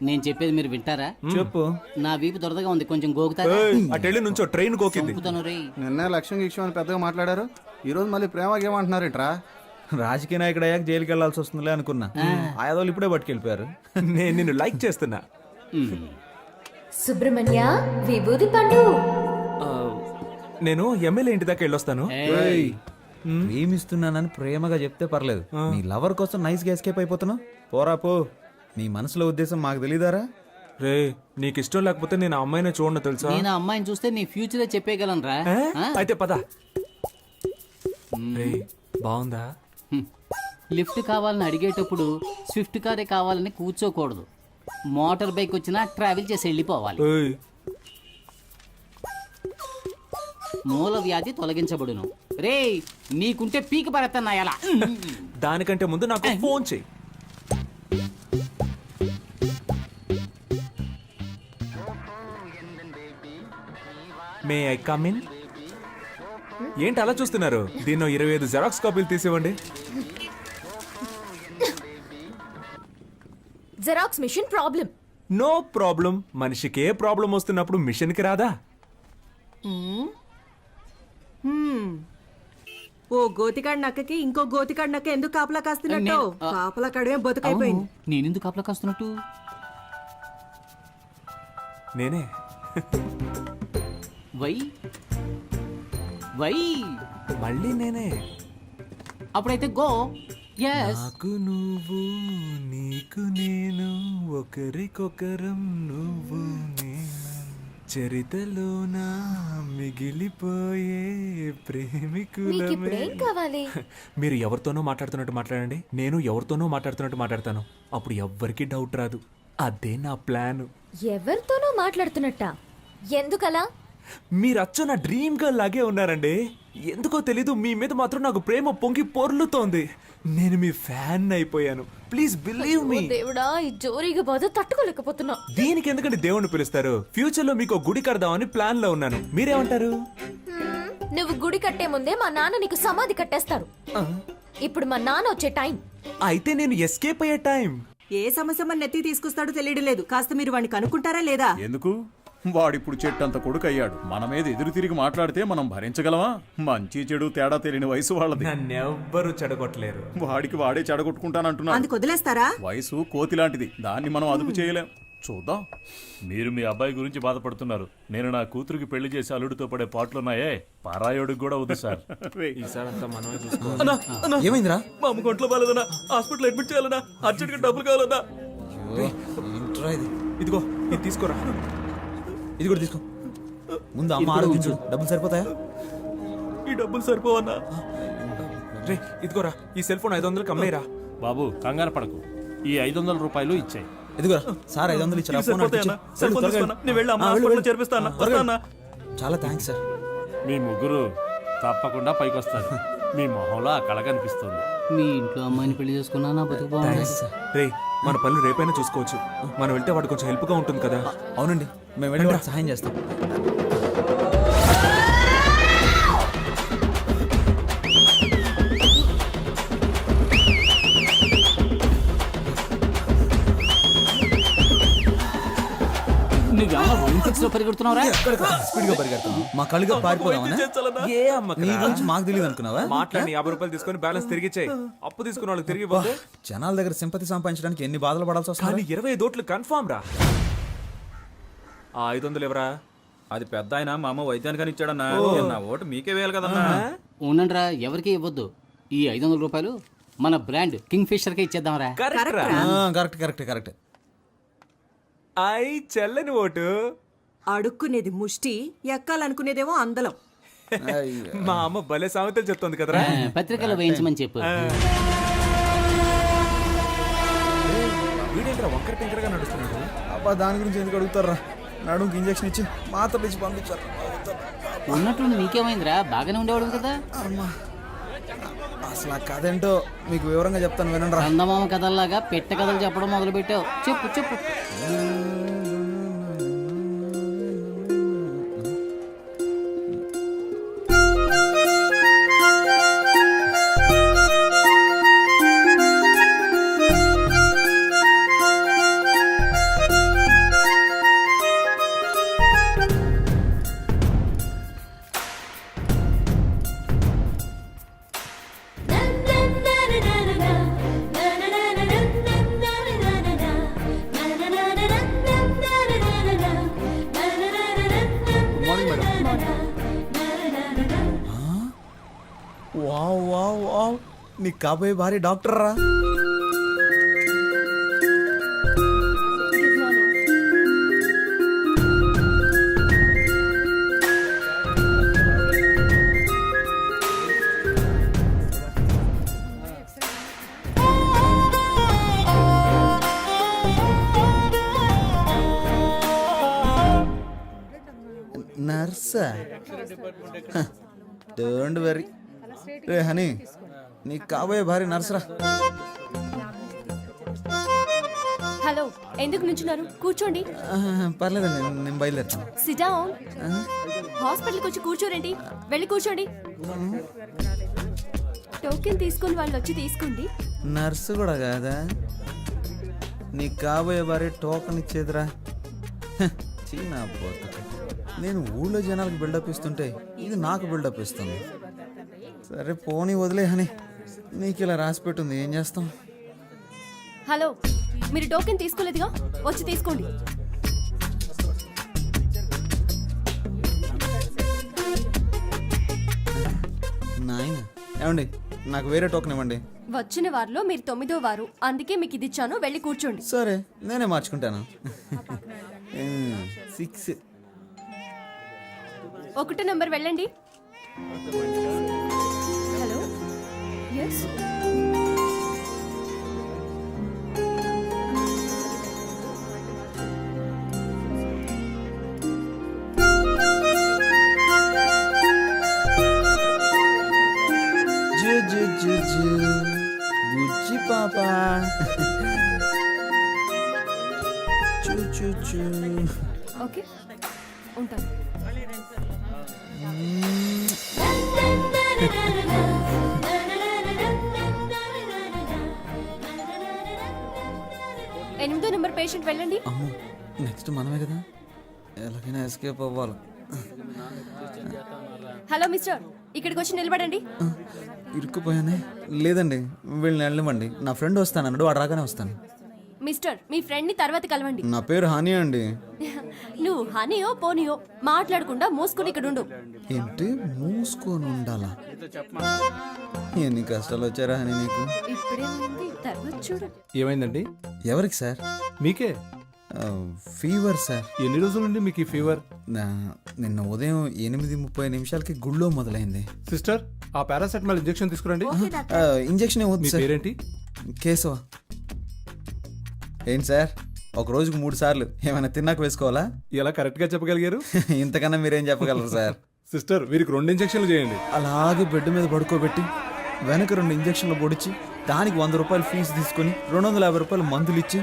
నేను చెప్పేది మీరు వింటారా? చెప్పు. నా వీపు దొరదగా ఉంది, కొంచెం గోకుతారా? అటెళ్ళి నుంచో ట్రైన్ కోకింది. చంపుతాను రే. నిన్నే లక్ష్యం గిక్ష్యం అని పెద్దగా మాట్లాడారు, ఈ రోజు మళ్ళీ ప్రేమకేమంటున్నారేంట్రా? రాజకీయ నాయకుడు అయ్యాక జైలుకి వెళ్లాల్సి వస్తుందిలే అనుకున్నా. ఆయాదోళ్ళు ఇప్పుడే పట్టుకెళ్ళిపోయారు. నేను నిన్ను లైక్ చేస్తున్నా. సుబ్రహ్మణ్య విభూది పండు. ఆ, నేను ఎమ్మెల్యే ఇంటి దాకా వెళ్ళొస్తాను. ఏయ్, ప్రేమిస్తున్నానని ప్రేమగా చెప్తే పర్లేదు. నీ లవర్ కోసం నైస్ గా ఎస్కేప్ అయిపోతున్నావు. పోరా పో. నీ మనసులో ఉద్దేశం మాకు తెలీదారా? రే, నీకు ఇష్టం లేకపోతే నేను ఆ అమ్మాయిని చూడను తెలుసా? నేను ఆ అమ్మాయిని చూస్తే నీ ఫ్యూచరే చెప్పేయగలను రా. అయితే పద. రే, బాగుందా? లిఫ్ట్ కావాలని అడిగేటప్పుడు స్విఫ్ట్ కారే కావాలని కూర్చోకూడదు. మోటార్ బైక్ వచ్చినా ట్రావెల్ చేసి వెళ్ళిపోవాలి. ఏయ్, మూల వ్యాధి తొలగించబడును. రే, నీకుంటే పీక పడతాను ఎలా? దానికంటే ముందు నాకు ఫోన్ చెయ్యి. May I come in? ఏంటి అలా చూస్తున్నారు? దీన్నో 25 జెరాక్స్ కాపీలు తీసివ్వండి. Xerox machine problem. No problem. మనిషికి ఏ ప్రాబ్లం వస్తున్నప్పుడు మిషన్కి రాదా? ఓ గోతికాడి నక్కకి ఇంకో గోతికాడి నక్క ఎందుకు కాపలా కాస్తున్నట్టు? కాపలా కడమే బతుకైపోయింది. నేనెందుకు కాపలా కాస్తున్నట్టు? నేనే. వై వై మళ్ళీ నేనే. అప్పుడైతే గో. ఎస్. నాకు నువ్వు, నీకు నేను, ఒకరికొకరం నువ్వు నేను, చరితలోన మిగిలిపోయే ప్రేమికులమే. కావాలి? మీరు ఎవరితోనో మాట్లాడుతున్నట్టు మాట్లాడండి, నేను ఎవరితోనో మాట్లాడుతున్నట్టు మాట్లాడతాను. అప్పుడు ఎవ్వరికి డౌట్ రాదు. అదే నా ప్లాన్. ఎవరితోనో మాట్లాడుతున్నట్టా? ఎందుకలా? మీరు అచ్చ నా డ్రీమ్ గర్ల్ లాగే ఉన్నారండి. ఎందుకో తెలీదు, మీ మీద మాత్రం నాకు ప్రేమ పొంగి పొర్లుతోంది. నేను మీ ఫ్యాన్ అయిపోయాను. Please believe me. దేవుడా, ఈ జోరీగా బాధ తట్టుకోలేకపోతున్నా. దీనికి ఎందుకంటే దేవుణ్ణి పిలుస్తారు? ఫ్యూచర్ లో మీకు గుడి కడదామని ప్లాన్ లో ఉన్నాను. మీరేమంటారు? నువ్వు గుడి కట్టే ముందే మా నాన్న నీకు సమాధి కట్టేస్తారు. ఇప్పుడు మా నాన్న వచ్చే టైం. అయితే నేను ఎస్కేప్ అయ్యే టైం. ఏ సమస్య మన నెత్తి తీసుకొస్తాడో తెలియడం లేదు. కాస్త మీరు వాడిని కనుక్కుంటారా లేదా? ఎందుకు? వాడిప్పుడు చెట్టంత కొడుకు అయ్యాడు. మన మీద ఎదురు తిరిగి మాట్లాడితే మనం భరించగలమా? మంచి చెడు తేడా తెలియని వయసు వాళ్ళది. నన్నెవ్వరూ చెడగొట్టలేరు. వాడికి వాడే చెడగొట్టుకుంటానంటున్నా. అందుకు వదిలేస్తారా? వయసు కోతి లాంటిది, దాన్ని మనం అదుపు చేయలేం. చూద్దాం. మీరు మీ అబ్బాయి గురించి బాధపడుతున్నారు. నేను నా కూతురికి పెళ్లి చేసి అల్లుడితో పడే పాటలున్నాయే, పారాయోడికి కూడా వద్దు సార్. ఈసారి అంతా మనమే చూసుకోవాలి. ఏమైందిరా? మా అమ్మ ఒంట్లో బాలేదన్నా, హాస్పిటల్ అడ్మిట్ చేయాలన్నా, అర్జెంట్ గా డబ్బులు కావాలన్నా. ఇదిగో ఇది తీసుకోరా. ఇది కూడా తీసుకో. ముందు అమ్మ ఆరోగించు. డబ్బులు సరిపోతాయా? ఈ డబ్బులు సరిపోవన్నా? రే, ఇదిగోరా, ఈ సెల్ ఫోన్ 500కి అమ్మేరా. బాబు కంగారు పడకు, ఈ 500 రూపాయలు ఇచ్చాయి. ఇదిగోరా సార్, 500 ఇచ్చారా? ఫోన్ అటు ఇచ్చి. చాలా థ్యాంక్స్ సార్. మీ ముగ్గురు తప్పకుండా పైకొస్తారు. మీ మొహంలో ఆ కళ కనిపిస్తుంది. మీ ఇంట్లో అమ్మాయిని పెళ్లి చేసుకున్నా నా బతుకు బాగుంది. రే, మన పనులు రేపైనా చూసుకోవచ్చు. మనం వెళ్తే వాడు కొంచెం హెల్ప్ గా ఉంటుంది కదా. అవునండి, మేము వెళ్ళి వాడికి సహాయం చేస్తాం. రేంజ్ లో పరిగెడుతున్నావురా? స్పీడ్ గా పరిగెడతాను మా కళ్ళుగా పారిపోదామనా? ఏ అమ్మకరా? నీ గురించి మాకు తెలియదు అనుకున్నావా? మాట్లాడి 50 రూపాయలు తీసుకొని బ్యాలెన్స్ తిరిగి ఇచ్చేయి. అప్పు తీసుకున్న వాళ్ళకి తిరిగి ఇవ్వద్దు. జనాల దగ్గర సింపతి సంపాదించడానికి ఎన్ని బాధలు పడాల్సి కానీ వస్తుంది? 25 ఓట్లు కన్ఫామ్ రా. ఆ 500 ఎవరా? అది పెద్ద ఆయన మా అమ్మ వైద్యానికని ఇచ్చాడన్నా. నా ఓటు మీకే వేయాలి కదన్నా. ఉండండిరా, ఎవరికి ఇవ్వద్దు. ఈ 500 రూపాయలు మన బ్రాండ్ కింగ్ ఫిషర్ కే ఇచ్చేద్దాంరా. కరెక్ట్ రా. Correct correct correct. చెల్లని ఓటు. అడుక్కునేది ముష్టి, ఎక్కాలనుకునేదేమో అందలం. మా అమ్మ భలే సామెతలు చెప్తుంది కదరా. పత్రికలో వేయించమని చెప్పు. వీడేంట్రా వంకర టింకరగా నడుస్తున్నాడు. అబ్బా దాని గురించి ఎందుకు అడుగుతారా? నడుముకి ఇంజక్షన్ ఇచ్చి మాత్రలు ఇచ్చి పంపించారు. ఉన్నట్టుండి నీకేమైందిరా? బాగానే ఉండేవాడు కదా. అసలు ఆ కథ ఏంటో మీకు వివరంగా చెప్తాను వినండి రా. చందమామ కథల్లాగా పెట్ట కథలు చెప్పడం మొదలు పెట్టావు. చెప్పు చెప్పు. వావ్ వావ్ వావ్, నీకు కాబోయే భారీ డాక్టర్ రా. నర్సా? డోంట్ వరీ రే హనీ, నీకు కాబోయే భారీ నర్సరా. హలో, ఎందుకు నుంచున్నారు? కూర్చోండి. పర్లేదండి, నేను బయలుదేరుతాను. SIT down. హాస్పిటల్కి వచ్చి కూర్చోరేంటి? వెళ్ళి కూర్చోండి. టోకెన్ తీసుకొని వాళ్ళు వచ్చి తీసుకోండి. నర్సు కూడా కాదా? నీకు కాబోయే భారీ టోకన్ ఇచ్చేదిరా. చీనా పోతా. నేను ఊళ్ళో జనాలకు బిల్డప్ ఇస్తుంటే ఇది నాకు బిల్డప్ ఇస్తుంది. సరే పోనీ వదిలే హనీ, నీకు ఇలా రాసి పెట్టుంది, ఏం చేస్తాం? హలో, మీరు టోకెన్ తీసుకోలేదుగా, వచ్చి తీసుకోండి. నాయన ఏమండి, నాకు వేరే టోకెన్ ఇవ్వండి. వచ్చిన వారిలో మీరు 9వ వారు, అందుకే మీకు ఇది ఇచ్చాను. వెళ్ళి కూర్చోండి. సరే నేనే మార్చుకుంటాను. 6. 1 నంబర్ వెళ్ళండి. Hello, yes. బుజ్జి పాప. ఓకే, ఉంటాను. ఎనిమిదో నెంబర్ పేషెంట్ వెళ్ళండి. అమ్మో, నెక్స్ట్ మనమే కదా, ఎలాగైనా ఎస్కేప్ అవ్వాలి. హలో మిస్టర్, ఇక్కడికి వచ్చి నిలబడండి. ఇరుక్కుపోయానే. లేదండి, వీళ్ళని వెళ్ళమండి. నా ఫ్రెండ్ వస్తానన్నాడు, వాడు రాగానే వస్తాను. మిస్టర్, మీ ఫ్రెండ్ ని తర్వాత కలవండి. నా పేరు హాని అండి. నువ్వు హనీయో పోనీయో మాట్లాడకుండా మూసుకుని ఇక్కడ ఉండు. ఏంటి మూసుకొని ఉండాలా? ఎన్ని కష్టాలు వచ్చారా హనీ నీకు? ఇప్పుడేమైంది? తర్వాత చూడు. ఏమైందండి? ఎవరికి సార్? మీకే ఫీవర్ సార్. ఎన్ని రోజుల నుండి మీకు ఈ ఫీవర్? నిన్న ఉదయం 8:30 గుళ్ళో మొదలైంది. సిస్టర్, ఆ పారాసెటమాల్ ఇంజెక్షన్ తీసుకురండి. ఇంజెక్షన్ మీ ఏమవుతుంది సార్? పేరేంటి? కేశవ. ఏంటి సార్, ఒక రోజుకు 3 సార్లు ఏమైనా తిన్నాక వేసుకోవాలా? ఎలా కరెక్ట్ గా చెప్పగలిగారు? ఇంతకన్నా మీరేం చెప్పగలరు సార్? సిస్టర్, వీరికి 2 ఇంజెక్షన్లు చేయండి. అలాగే బెడ్ మీద పడుకోబెట్టి వెనక 2 ఇంజక్షన్లు పొడిచి దానికి 100 రూపాయలు ఫీజు తీసుకొని 250 రూపాయలు మందులు ఇచ్చి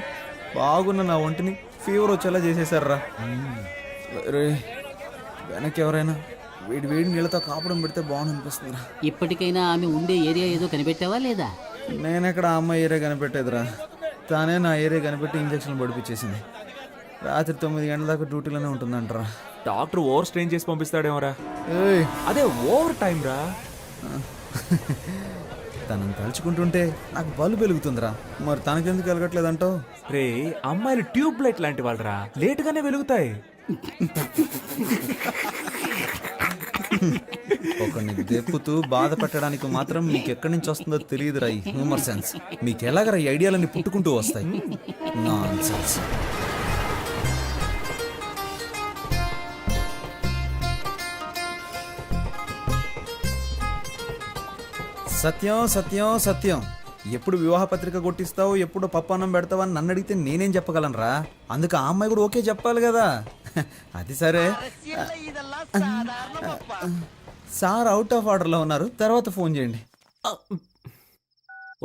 బాగున్న నా ఒంటిని ఫీవర్ వచ్చేలా చేసేసారా. రే, వెనక్కి ఎవరైనా వేడి వేడి నీళ్ళతో కాపడం పెడితే బాగుంది అనిపిస్తుందిరా. ఇప్పటికైనా ఆమె ఉండే ఏరియా ఏదో కనిపెట్టావా లేదా? నేనెక్కడ అమ్మ ఏరియా కనిపెట్టేదిరా, తానే నా ఏరియా కనిపెట్టి ఇంజక్షన్లు పడిపించేసింది. రాత్రి 9 గంటల దాకా డ్యూటీలోనే ఉంటుందంటరా. డాక్టర్ ఓవర్ స్ట్రెయిన్ చేసి పంపిస్తాడేమోరా. ఏయ్, అదే ఓవర్ టైం రా. తనని తలుచుకుంటుంటే నాకు బల్బు వెలుగుతుందిరా. మరి తనకెందుకు వెలగట్లేదంటావు? రే, అమ్మాయిలు ట్యూబ్ లైట్ లాంటి వాళ్ళరా, లేటుగానే వెలుగుతాయి. ఒకరిని దెప్పుతూ బాధ పెట్టడానికి మాత్రం మీకు ఎక్కడి నుంచి వస్తుందో తెలియదురా ఈ హ్యూమర్ సెన్స్. మీకు ఎలాగరా ఈ ఐడియాలన్నీ పుట్టుకుంటూ వస్తాయి? నాన్సెన్స్. సత్యం సత్యం సత్యం. ఎప్పుడు వివాహ పత్రిక కొట్టిస్తావు, ఎప్పుడు పప్పు అన్నం పెడతావు అని నన్ను అడిగితే నేనేం చెప్పగలనురా? అందుకు ఆ అమ్మాయి కూడా ఓకే చెప్పాలి కదా. అది సరే, సార్ అవుట్ ఆఫ్ ఆర్డర్లో ఉన్నారు, తర్వాత ఫోన్ చేయండి.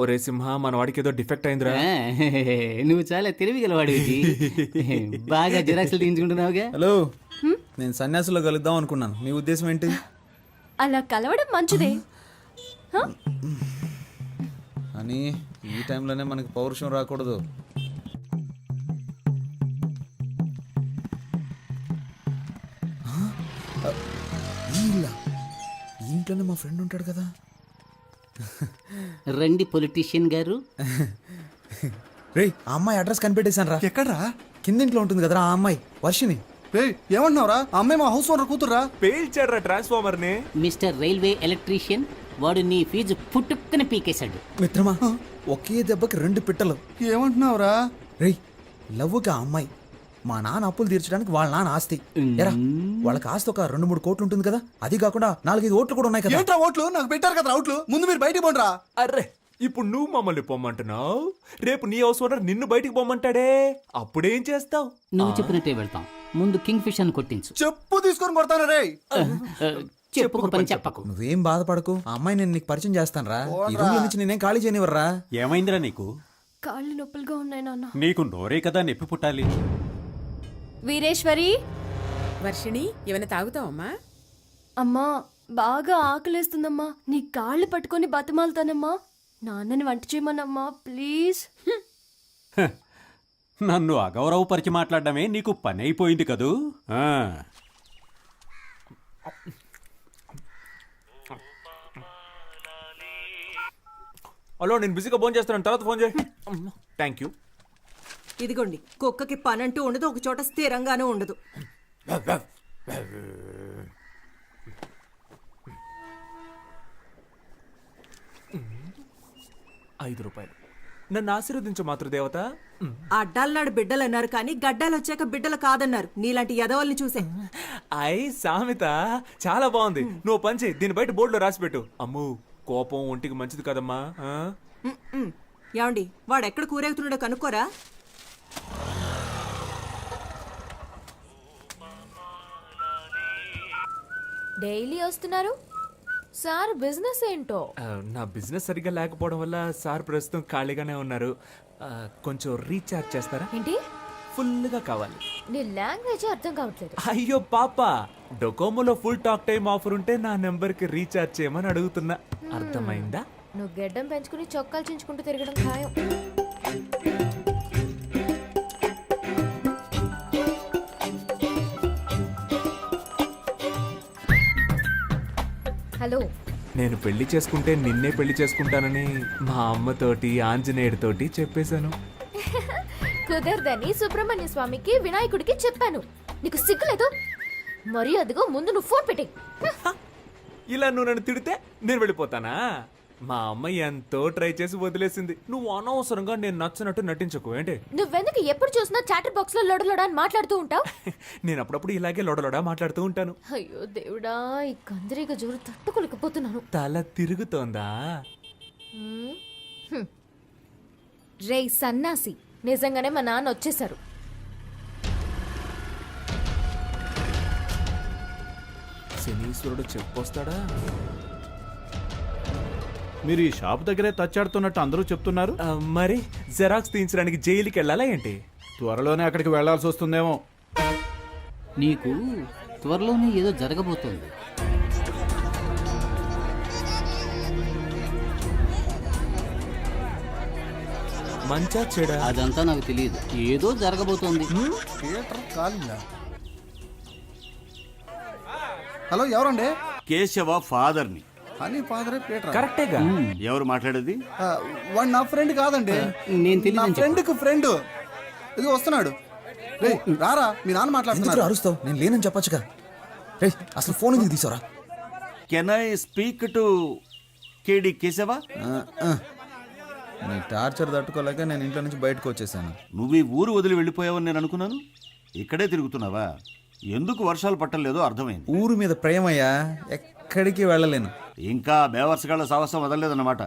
ఒరే సింహ, మన వాడికి ఏదో డిఫెక్ట్ అయిందిరా. నువ్వు చాలా తెలివిగలవాడివి. బాగా జిరాక్స్లు తీయించుకుంటున్నావుగా. హలో, నేను సన్యాసులో కలుద్దాం అనుకున్నాను. మీ ఉద్దేశం ఏంటి? అలా కలవడం మంచిదే. హ? అని ఈ టైంలోనే మనకి పౌరుషం రాకూడదు. ఈ ఇంట్లోనే మా ఫ్రెండ్ ఉంటాడు కదా. రండి పొలిటీషియన్ గారు. రే, ఆ అమ్మాయి అడ్రస్ కనిపెట్టేశాను రా. ఎక్కడ్రా? కిందింట్లో ఉంటుంది కదరా ఆ అమ్మాయి, వర్షిని. రేయ్, ఏమంటున్నావురా? ఆ అమ్మాయి మా హౌస్ ఓనర్ కూతుర్రా. పేల్చాడ్రా ట్రాన్స్ఫార్మర్ ని. మిస్టర్ రైల్వే ఎలక్ట్రీషియన్, వాడు నీ ఫీజు పుట్టుక్కని పీకేశాడు. మిత్రమా, ఒకే దెబ్బకి 2 పిట్టలు. ఏమంటున్నావురా? రే, లవ్వుకి ఆ అమ్మాయి మా నాన్న అప్పులు తీర్చడానికి వాళ్ళ నాన్న ఆస్తి. ఎరా, వాళ్ళకి ఆస్తి ఒక 2-3 కోట్లు ఉంటుంది కదా. అది కాకుండా 4-5 ఓట్లు కూడా ఉన్నాయి కదా. ఏంట్రా ఓట్లు? నాకు పెట్టారు కదా ఓట్లు. ముందు మీరు బయటికి పోండిరా. అర్రే, ఇప్పుడు నువ్వు మమ్మల్ని పొమ్మంటున్నావు, రేపు నీ హౌస్ ఓనర్ నిన్ను బయటికి పొమ్మంటాడే, అప్పుడేం చేస్తావు? నువ్వు చెప్పినట్టే వెళ్తాం. ముందు కింగ్ ఫిష్ అని కొట్టించు. చెప్పు తీసుకొని కొడతాను రే. చెప్పుకు పని చెప్పకు. నువ్వేం బాధపడకు, ఆ అమ్మాయి నేను నీకు పరిచయం చేస్తాను రా. ఈ రూమ్ నుంచి నేనేం ఖాళీ చేయనివర్రా. ఏమైందిరా నీకు? కాళ్ళు నొప్పులుగా ఉన్నాయి నాన్న. నీకు నోరే కదా నొప్పి పుట్టాలి. వీరేశ్వరి, వర్షిణి, ఏమైనా తాగుతావమ్మా? అమ్మా బాగా ఆకలేస్తుందమ్మా. నీ కాళ్ళు పట్టుకొని బతిమాలుతానమ్మా. నాన్నని వంట చేయమనమ్మా ప్లీజ్. నన్ను అగౌరవపరిచి మాట్లాడడమే నీకు పని అయిపోయింది కదూ. హలో, నేను బిజీగా ఫోన్ చేస్తాను, తర్వాత ఫోన్ చేయి. Thank you. ఇదిగోండి, కుక్కకి పనంటూ ఉండదు, ఒక చోట స్థిరంగానూ ఉండదు. ₹5. నన్ను ఆశీర్వదించు మాతృదేవత. అడ్డాలనాడు బిడ్డలు అన్నారు కానీ గడ్డాలు వచ్చాక బిడ్డలు కాదన్నారు. నీలాంటి యదవల్ని చూసే. సామెత చాలా బాగుంది. నువ్వు పంచి దీని బయట బోర్డులో రాసిపెట్టు. అమ్ము, కోపం ఒంటికి మంచిది కదమ్మా. ఏమండి, వాడు ఎక్కడ కూరేగుతున్నాడో కనుక్కోరా. డైలీ వస్తున్నారు సార్, బిజినెస్ ఏంటో? నా బిజినెస్ సరిగ్గా లేకపోవడం వల్ల సార్ ప్రస్తుతం ఖాళీగానే ఉన్నారు. కొంచెం రీఛార్జ్ చేస్తారా? ఏంటి? ఫుల్గా కావాలి. నీ లాంగ్వేజ్ అర్థం కావట్లేదు. అయ్యో పాప, డొకోమోలో ఫుల్ టాక్ టైం ఆఫర్ ఉంటే నా నెంబర్కి రీఛార్జ్ చేయమని అడుగుతున్నా. అర్థమైందా? నువ్వు గెడ్డం పెంచుకుని చొక్కాలు చించుకుంటూ తిరగడం ఖాయం. హలో, నేను పెళ్లి చేసుకుంటే నిన్నే పెళ్లి చేసుకుంటానని మా అమ్మతోటి ఆంజనేయుడితోటి చెప్పేశాను. కుదరదని సుబ్రహ్మణ్య స్వామికి వినాయకుడికి చెప్పాను. నీకు సిగ్గులేదు? మరి అదిగో ముందు నువ్వు ఫోన్ పెట్టే. ఇలా నువ్వు నన్ను తిడితే నేను వెళ్ళిపోతానా? మా అమ్మ ఎంతో ట్రై చేసి వదిలేసింది. నువ్వు అనవసరంగా నేను నచ్చినట్టు నటించకు. ఏంటి? నువ్వెందుకు ఎప్పుడు చూసినా చాటర్ బాక్స్ లో లొడలొడ అని మాట్లాడుతూ ఉంటావు? నేను అప్పుడప్పుడు ఇలాగే లొడలొడ మాట్లాడుతూ ఉంటాను. అయ్యో దేవుడా, ఈ కందిరీగ జోరు తట్టుకోలేకపోతున్నాను. తల తిరుగుతోందా? రే సన్నాసి, నిజంగానే మా నాన్న వచ్చేసారు. శనీశ్వరుడు చెప్పొస్తాడా? మీరు ఈ షాప్ దగ్గరే తచ్చాడుతున్నట్టు అందరూ చెప్తున్నారు. మరి జెరాక్స్ తీయించడానికి జైలుకి వెళ్ళాలా ఏంటి? త్వరలోనే అక్కడికి వెళ్లాల్సి వస్తుందేమో. నీకు త్వరలోనే ఏదో జరగబోతోంది. మంచా చెడా? అదంతా నాకు తెలియదు, ఏదో జరగబోతోంది. థియేటర్ కాలిందా? హలో, ఎవరండి? కేశవ ఫాదర్ని. అని ఫాదరే పీటర్. కరెక్టేగా. ఎవరు మాట్లాడేది? వాడు నా ఫ్రెండ్ కాదండి. నేను నా తెలియదు. ఫ్రెండ్కి ఫ్రెండ్. ఇది వస్తున్నాడు. రేయ్, రారా, మీ నాన్న మాట్లాడుతున్నారు. అరుస్తావు? నేను లేనని చెప్పొచ్చుగా. రేయ్, అసలు ఫోన్ ఎందుకు తీసారా? కెన్ ఐ స్పీక్ టు కేడి కేశవ? నీ టార్చర్ తట్టుకోలేక నేను ఇంట్లో నుంచి బయటకు వచ్చేసాను. నువ్వు ఈ ఊరు వదిలి వెళ్ళిపోయావని నేను అనుకున్నాను. ఇక్కడే తిరుగుతున్నావా? ఎందుకు వర్షాలు పట్టలేదో అర్థమైంది. ఊరు మీద ప్రేమయ్యా, ఎక్కడికి వెళ్ళలేను. ఇంకా బేవర్సగాళ్ళ సాహసం వదలలేదన్నమాట.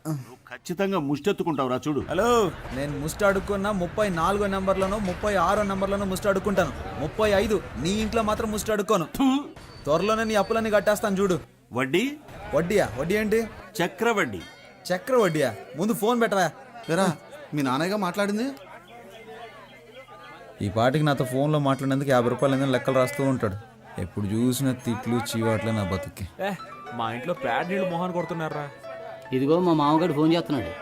నువ్వు ఖచ్చితంగా ముష్టెత్తుకుంటావురా, చూడు. హలో, నేను ముష్టి అడుక్కున్నా 34 నెంబర్లను 36 నెంబర్లను ముష్టి అడుక్కుంటాను. 35 నీ ఇంట్లో మాత్రం ముష్టి అడుక్కోను. త్వరలోనే నీ అప్పులన్నీ కట్టేస్తాను చూడు. వడ్డీ? వడ్డీయా? వడ్డీ ఏంటి? చక్రవడ్డీ. చక్ర వడ్డీయా? ముందు ఫోన్ పెట్టవా. లేరా, మీ నాన్నగా మాట్లాడింది. ఈ పాటికి నాతో ఫోన్లో మాట్లాడినందుకు 50 రూపాయలు లెక్కలు రాస్తూ ఉంటాడు. ఎప్పుడు చూసిన తిట్లు చీవాట్లే నా బతుక్కి. మా ఇంట్లో ప్యాడ్ నీళ్ళు మొహాన్ కొడుతున్నారా. ఇదిగో మా మామగారు ఫోన్ చేస్తున్నాడు.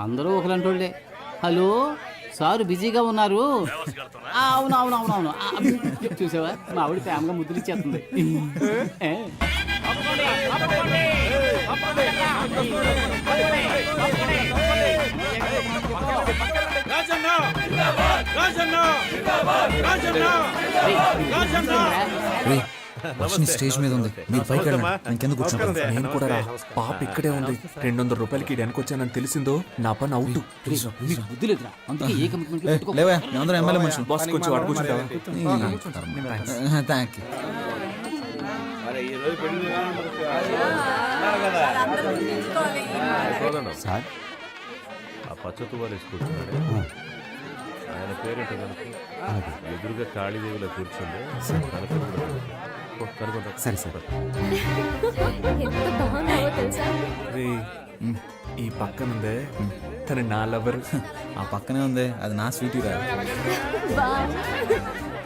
అందరూ ఒకలంటోళ్ళే. హలో సార్, బిజీగా ఉన్నారు? అవును అవును అవును అవును. చూసావా, మా ఆవిడ ప్రేమగా ముద్దులు ఇచ్చేస్తుంది. స్టేజ్ మీద ఉంది, మీరు పైకి వెళ్ళండి. ఇంకెందుకు కూర్చుంటారు? నేను కూడా రా. పాప ఇక్కడే ఉంది. 200 రూపాయలకి వెనక్కి వచ్చానని తెలిసిందో నా పని అవుట్. బుద్ధి లేదురా, అందుకే ఏ కమిట్మెంట్ పెట్టుకో. లేవా, మేమందరం ఎమ్మెల్యే మనుషులు. బాస్ కొంచెం అడుగుతుంటావా? Thank you. సార్, ఆ పచ్చ తువాలు వేసుకుంటున్నాడే, ఆయన పేరేంటో కనుక ఎదురుగా కాళీదేవిలో కూర్చుండే కనుక. సరే సార్. రే, ఈ పక్కనుందే తన నా లవర్. ఆ పక్కనే ఉంది, అది నా స్వీటీ రా.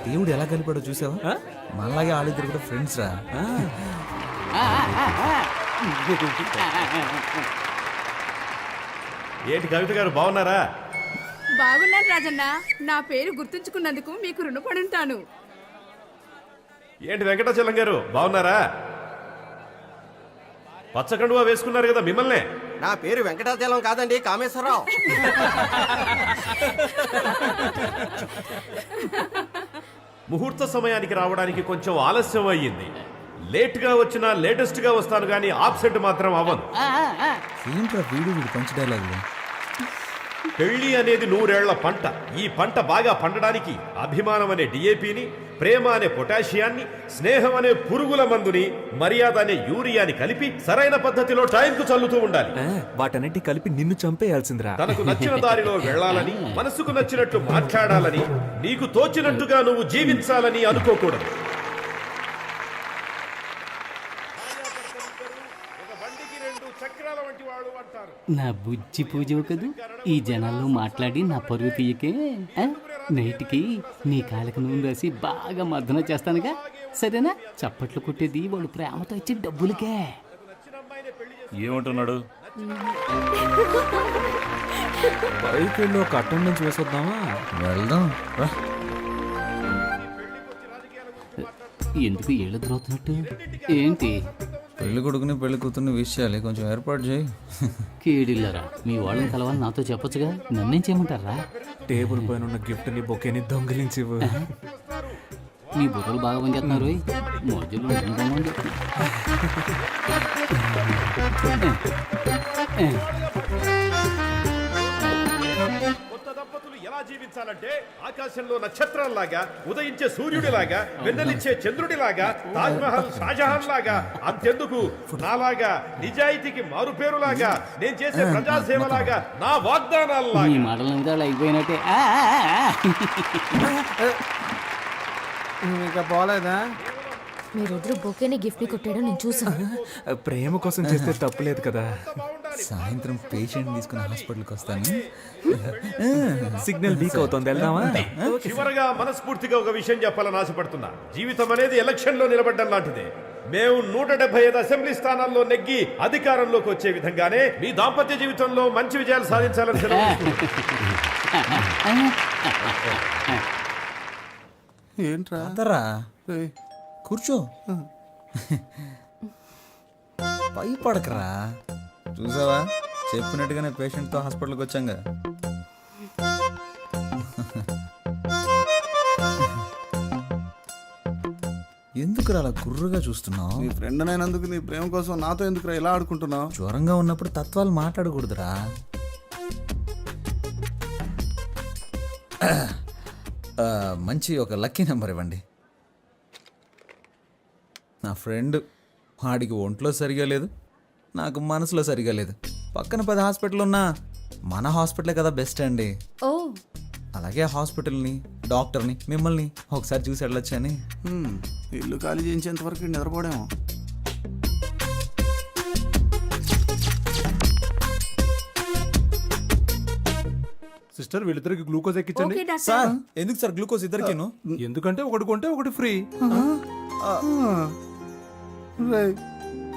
దేవుడు ఎలా కలిపాడో చూసావా? మనలాగే వాళ్ళిద్దరు కూడా ఫ్రెండ్స్ రా. ఏంటి కవిత గారు, బాగున్నారా? బాగున్నాను రాజన్న. నా పేరు గుర్తుంచుకున్నందుకు మీకు రుణపడి ఉంటాను. ఏంటి వెంకటాచలం గారు, బాగున్నారా? పచ్చకండువా వేసుకున్నారు కదా, మిమ్మల్నే. నా పేరు వెంకటాచలం కాదండి, కామేశ్వరరావు. ముహూర్త సమయానికి రావడానికి కొంచెం ఆలస్యం అయ్యింది. లేట్గా వచ్చినా లేటెస్ట్గా వస్తాను కానీ ఆబ్సెంట్ మాత్రం అవ్వను. ఏంట్రా వీడు పంచి డైలాగులు? పెళ్లి అనేది 100 ఏళ్ల పంట. ఈ పంట బాగా పండడానికి అభిమానం అనే డిఏపిని, ప్రేమ అనే పొటాషియాన్ని, స్నేహం అనే పురుగుల మందుని, మర్యాద అనే యూరియాని కలిపి సరైన పద్ధతిలో టైంకు చల్లుతూ ఉండాలి. వాటన్నిటి కలిపి నిన్ను చంపేయాల్సిందిరా. తనకు నచ్చిన దారిలో వెళ్లాలని, మనసుకు నచ్చినట్లు మాట్లాడాలని, నీకు తోచినట్టుగా నువ్వు జీవించాలని అనుకోకూడదు. నా బుజ్జి పూజ కదూ, ఈ జనాల్లో మాట్లాడి నా పరువు తీయకే. నైట్కి నీ కాళ్ళకి నూనె రాసి బాగా మర్దన చేస్తానుగా, సరేనా? చప్పట్లు కొట్టేది వాళ్ళు ప్రేమతో ఇచ్చే డబ్బులకే. ఏమంటున్నాడు? బైక్ వెళ్ళి ఒక అట్టం నుంచి వేసొద్దామా? వెళ్దాం రా. ఎందుకు ఏళ్ళు ద్రోతున్నట్టు? ఏంటి? పెళ్లి కొడుకుని పెళ్లి కూతుర్ని విషయాలి, కొంచెం ఏర్పాటు చేయి. కేడిల్లరా, మీ వాళ్ళని కలవాలని నాతో చెప్పొచ్చుగా, నన్నేం చేయమంటారా? టేబుల్ పైన ఉన్న గిఫ్ట్ ని బొకేని దొంగిలించి మీ బుర్రలు బాగా పనిచేస్తున్నారు. మోజులు కొత్త దంపతులు ఎలా జీవించాలంటే ఆకాశంలో నక్షత్రాల్లాగా, ఉదయించే సూర్యుడిలాగా, వెన్నెలిచ్చే చంద్రుడిలాగా, తాజ్ మహల్ షాజహాన్ లాగా, అంతెందుకు నాలాగా నిజాయితీకి మారుపేరులాగా, నేను చేసే ప్రజాసేవలాగా, నా వాగ్దానాల్లాగా. మీ మాటలంతా అయిపోయినట్టే. ఇంకా పోలేదా? మీరిద్దరు బొకేని గిఫ్ట్ కొట్టాడు నేను చూసాను. ప్రేమ కోసం చేస్తే తప్పులేదు కదా. సాయంత్రం పేషెంట్ తీసుకుని హాస్పిటల్కి వస్తాను. సిగ్నల్ వీక్ అవుతుంది, వెళ్దామా? చివరగా మనస్ఫూర్తిగా ఒక విషయం చెప్పాలని ఆశపడుతున్నా. జీవితం అనేది ఎలక్షన్ లో నిలబడ్డం లాంటిదే. మేము 175 అసెంబ్లీ స్థానాల్లో నెగ్గి అధికారంలోకి వచ్చే విధంగానే మీ దాంపత్య జీవితంలో మంచి విజయాలు సాధించాలని ఏంట్రా అదరా ఏయ్, కూర్చో. పై పడకరా. చూసావా, చెప్పినట్టుగానే పేషెంట్తో హాస్పిటల్కి వచ్చాంగా. ఎందుకు అలా గుర్రుగా చూస్తున్నావు? నీ ఫ్రెండ్ అయినందుకు నీ ప్రేమ కోసం నాతో ఎందుకురా ఇలా ఆడుకుంటున్నావు? జ్వరంగా ఉన్నప్పుడు తత్వాలు మాట్లాడకూడదురా. మంచి ఒక లక్కీ నెంబర్ ఇవ్వండి. నా ఫ్రెండ్, వాడికి ఒంట్లో సరిగా లేదు, నాకు మనసులో సరిగా లేదు. పక్కన 10 హాస్పిటల్ ఉన్నా మన హాస్పిటలే కదా బెస్ట్ అండి. ఓ అలాగే హాస్పిటల్ని, డాక్టర్ని, మిమ్మల్ని ఒకసారి చూసి వెళ్ళొచ్చని. ఇల్లు ఖాళీ చేయించేంత వరకు నిద్రపోడేమో. సిస్టర్, వీళ్ళిద్దరికి గ్లూకోజ్ ఎక్కించండి. Okay doctor. సార్ ఎందుకు సార్ గ్లూకోజ్ ఇద్దరికేను? ఎందుకంటే ఒకటి కొంటే ఒకటి ఫ్రీ. రేయ్,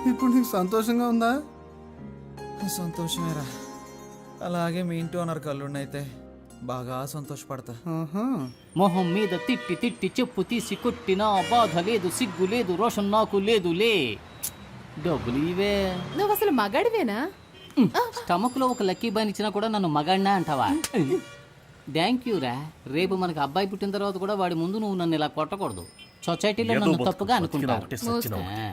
ఇప్పుడు నీకు సంతోషంగా ఉందా? సంతోషమేరా. అలాగే మీ ఇంటి ఓనర్ కల్లుండైతే బాగా సంతోషపడతా. మొహం మీద తిట్టి తిట్టి చెప్పు తీసి కొట్టినా బాధ లేదు, సిగ్గు లేదు, రోషన్ నాకు లేదులే. డబ్బులు ఇవే. నువ్వు అసలు మగాడివేనా? స్టమక్ లో ఒక లక్కీ బాన్ ఇచ్చినా కూడా నన్ను మగాడినా అంటావా? థ్యాంక్ యూ రా. రేపు మనకు అబ్బాయి పుట్టిన తర్వాత కూడా వాడి ముందు నువ్వు నన్ను ఇలా కొట్టకూడదు. సొసైటీలో నన్ను తప్పుగా అనుకుంటారు.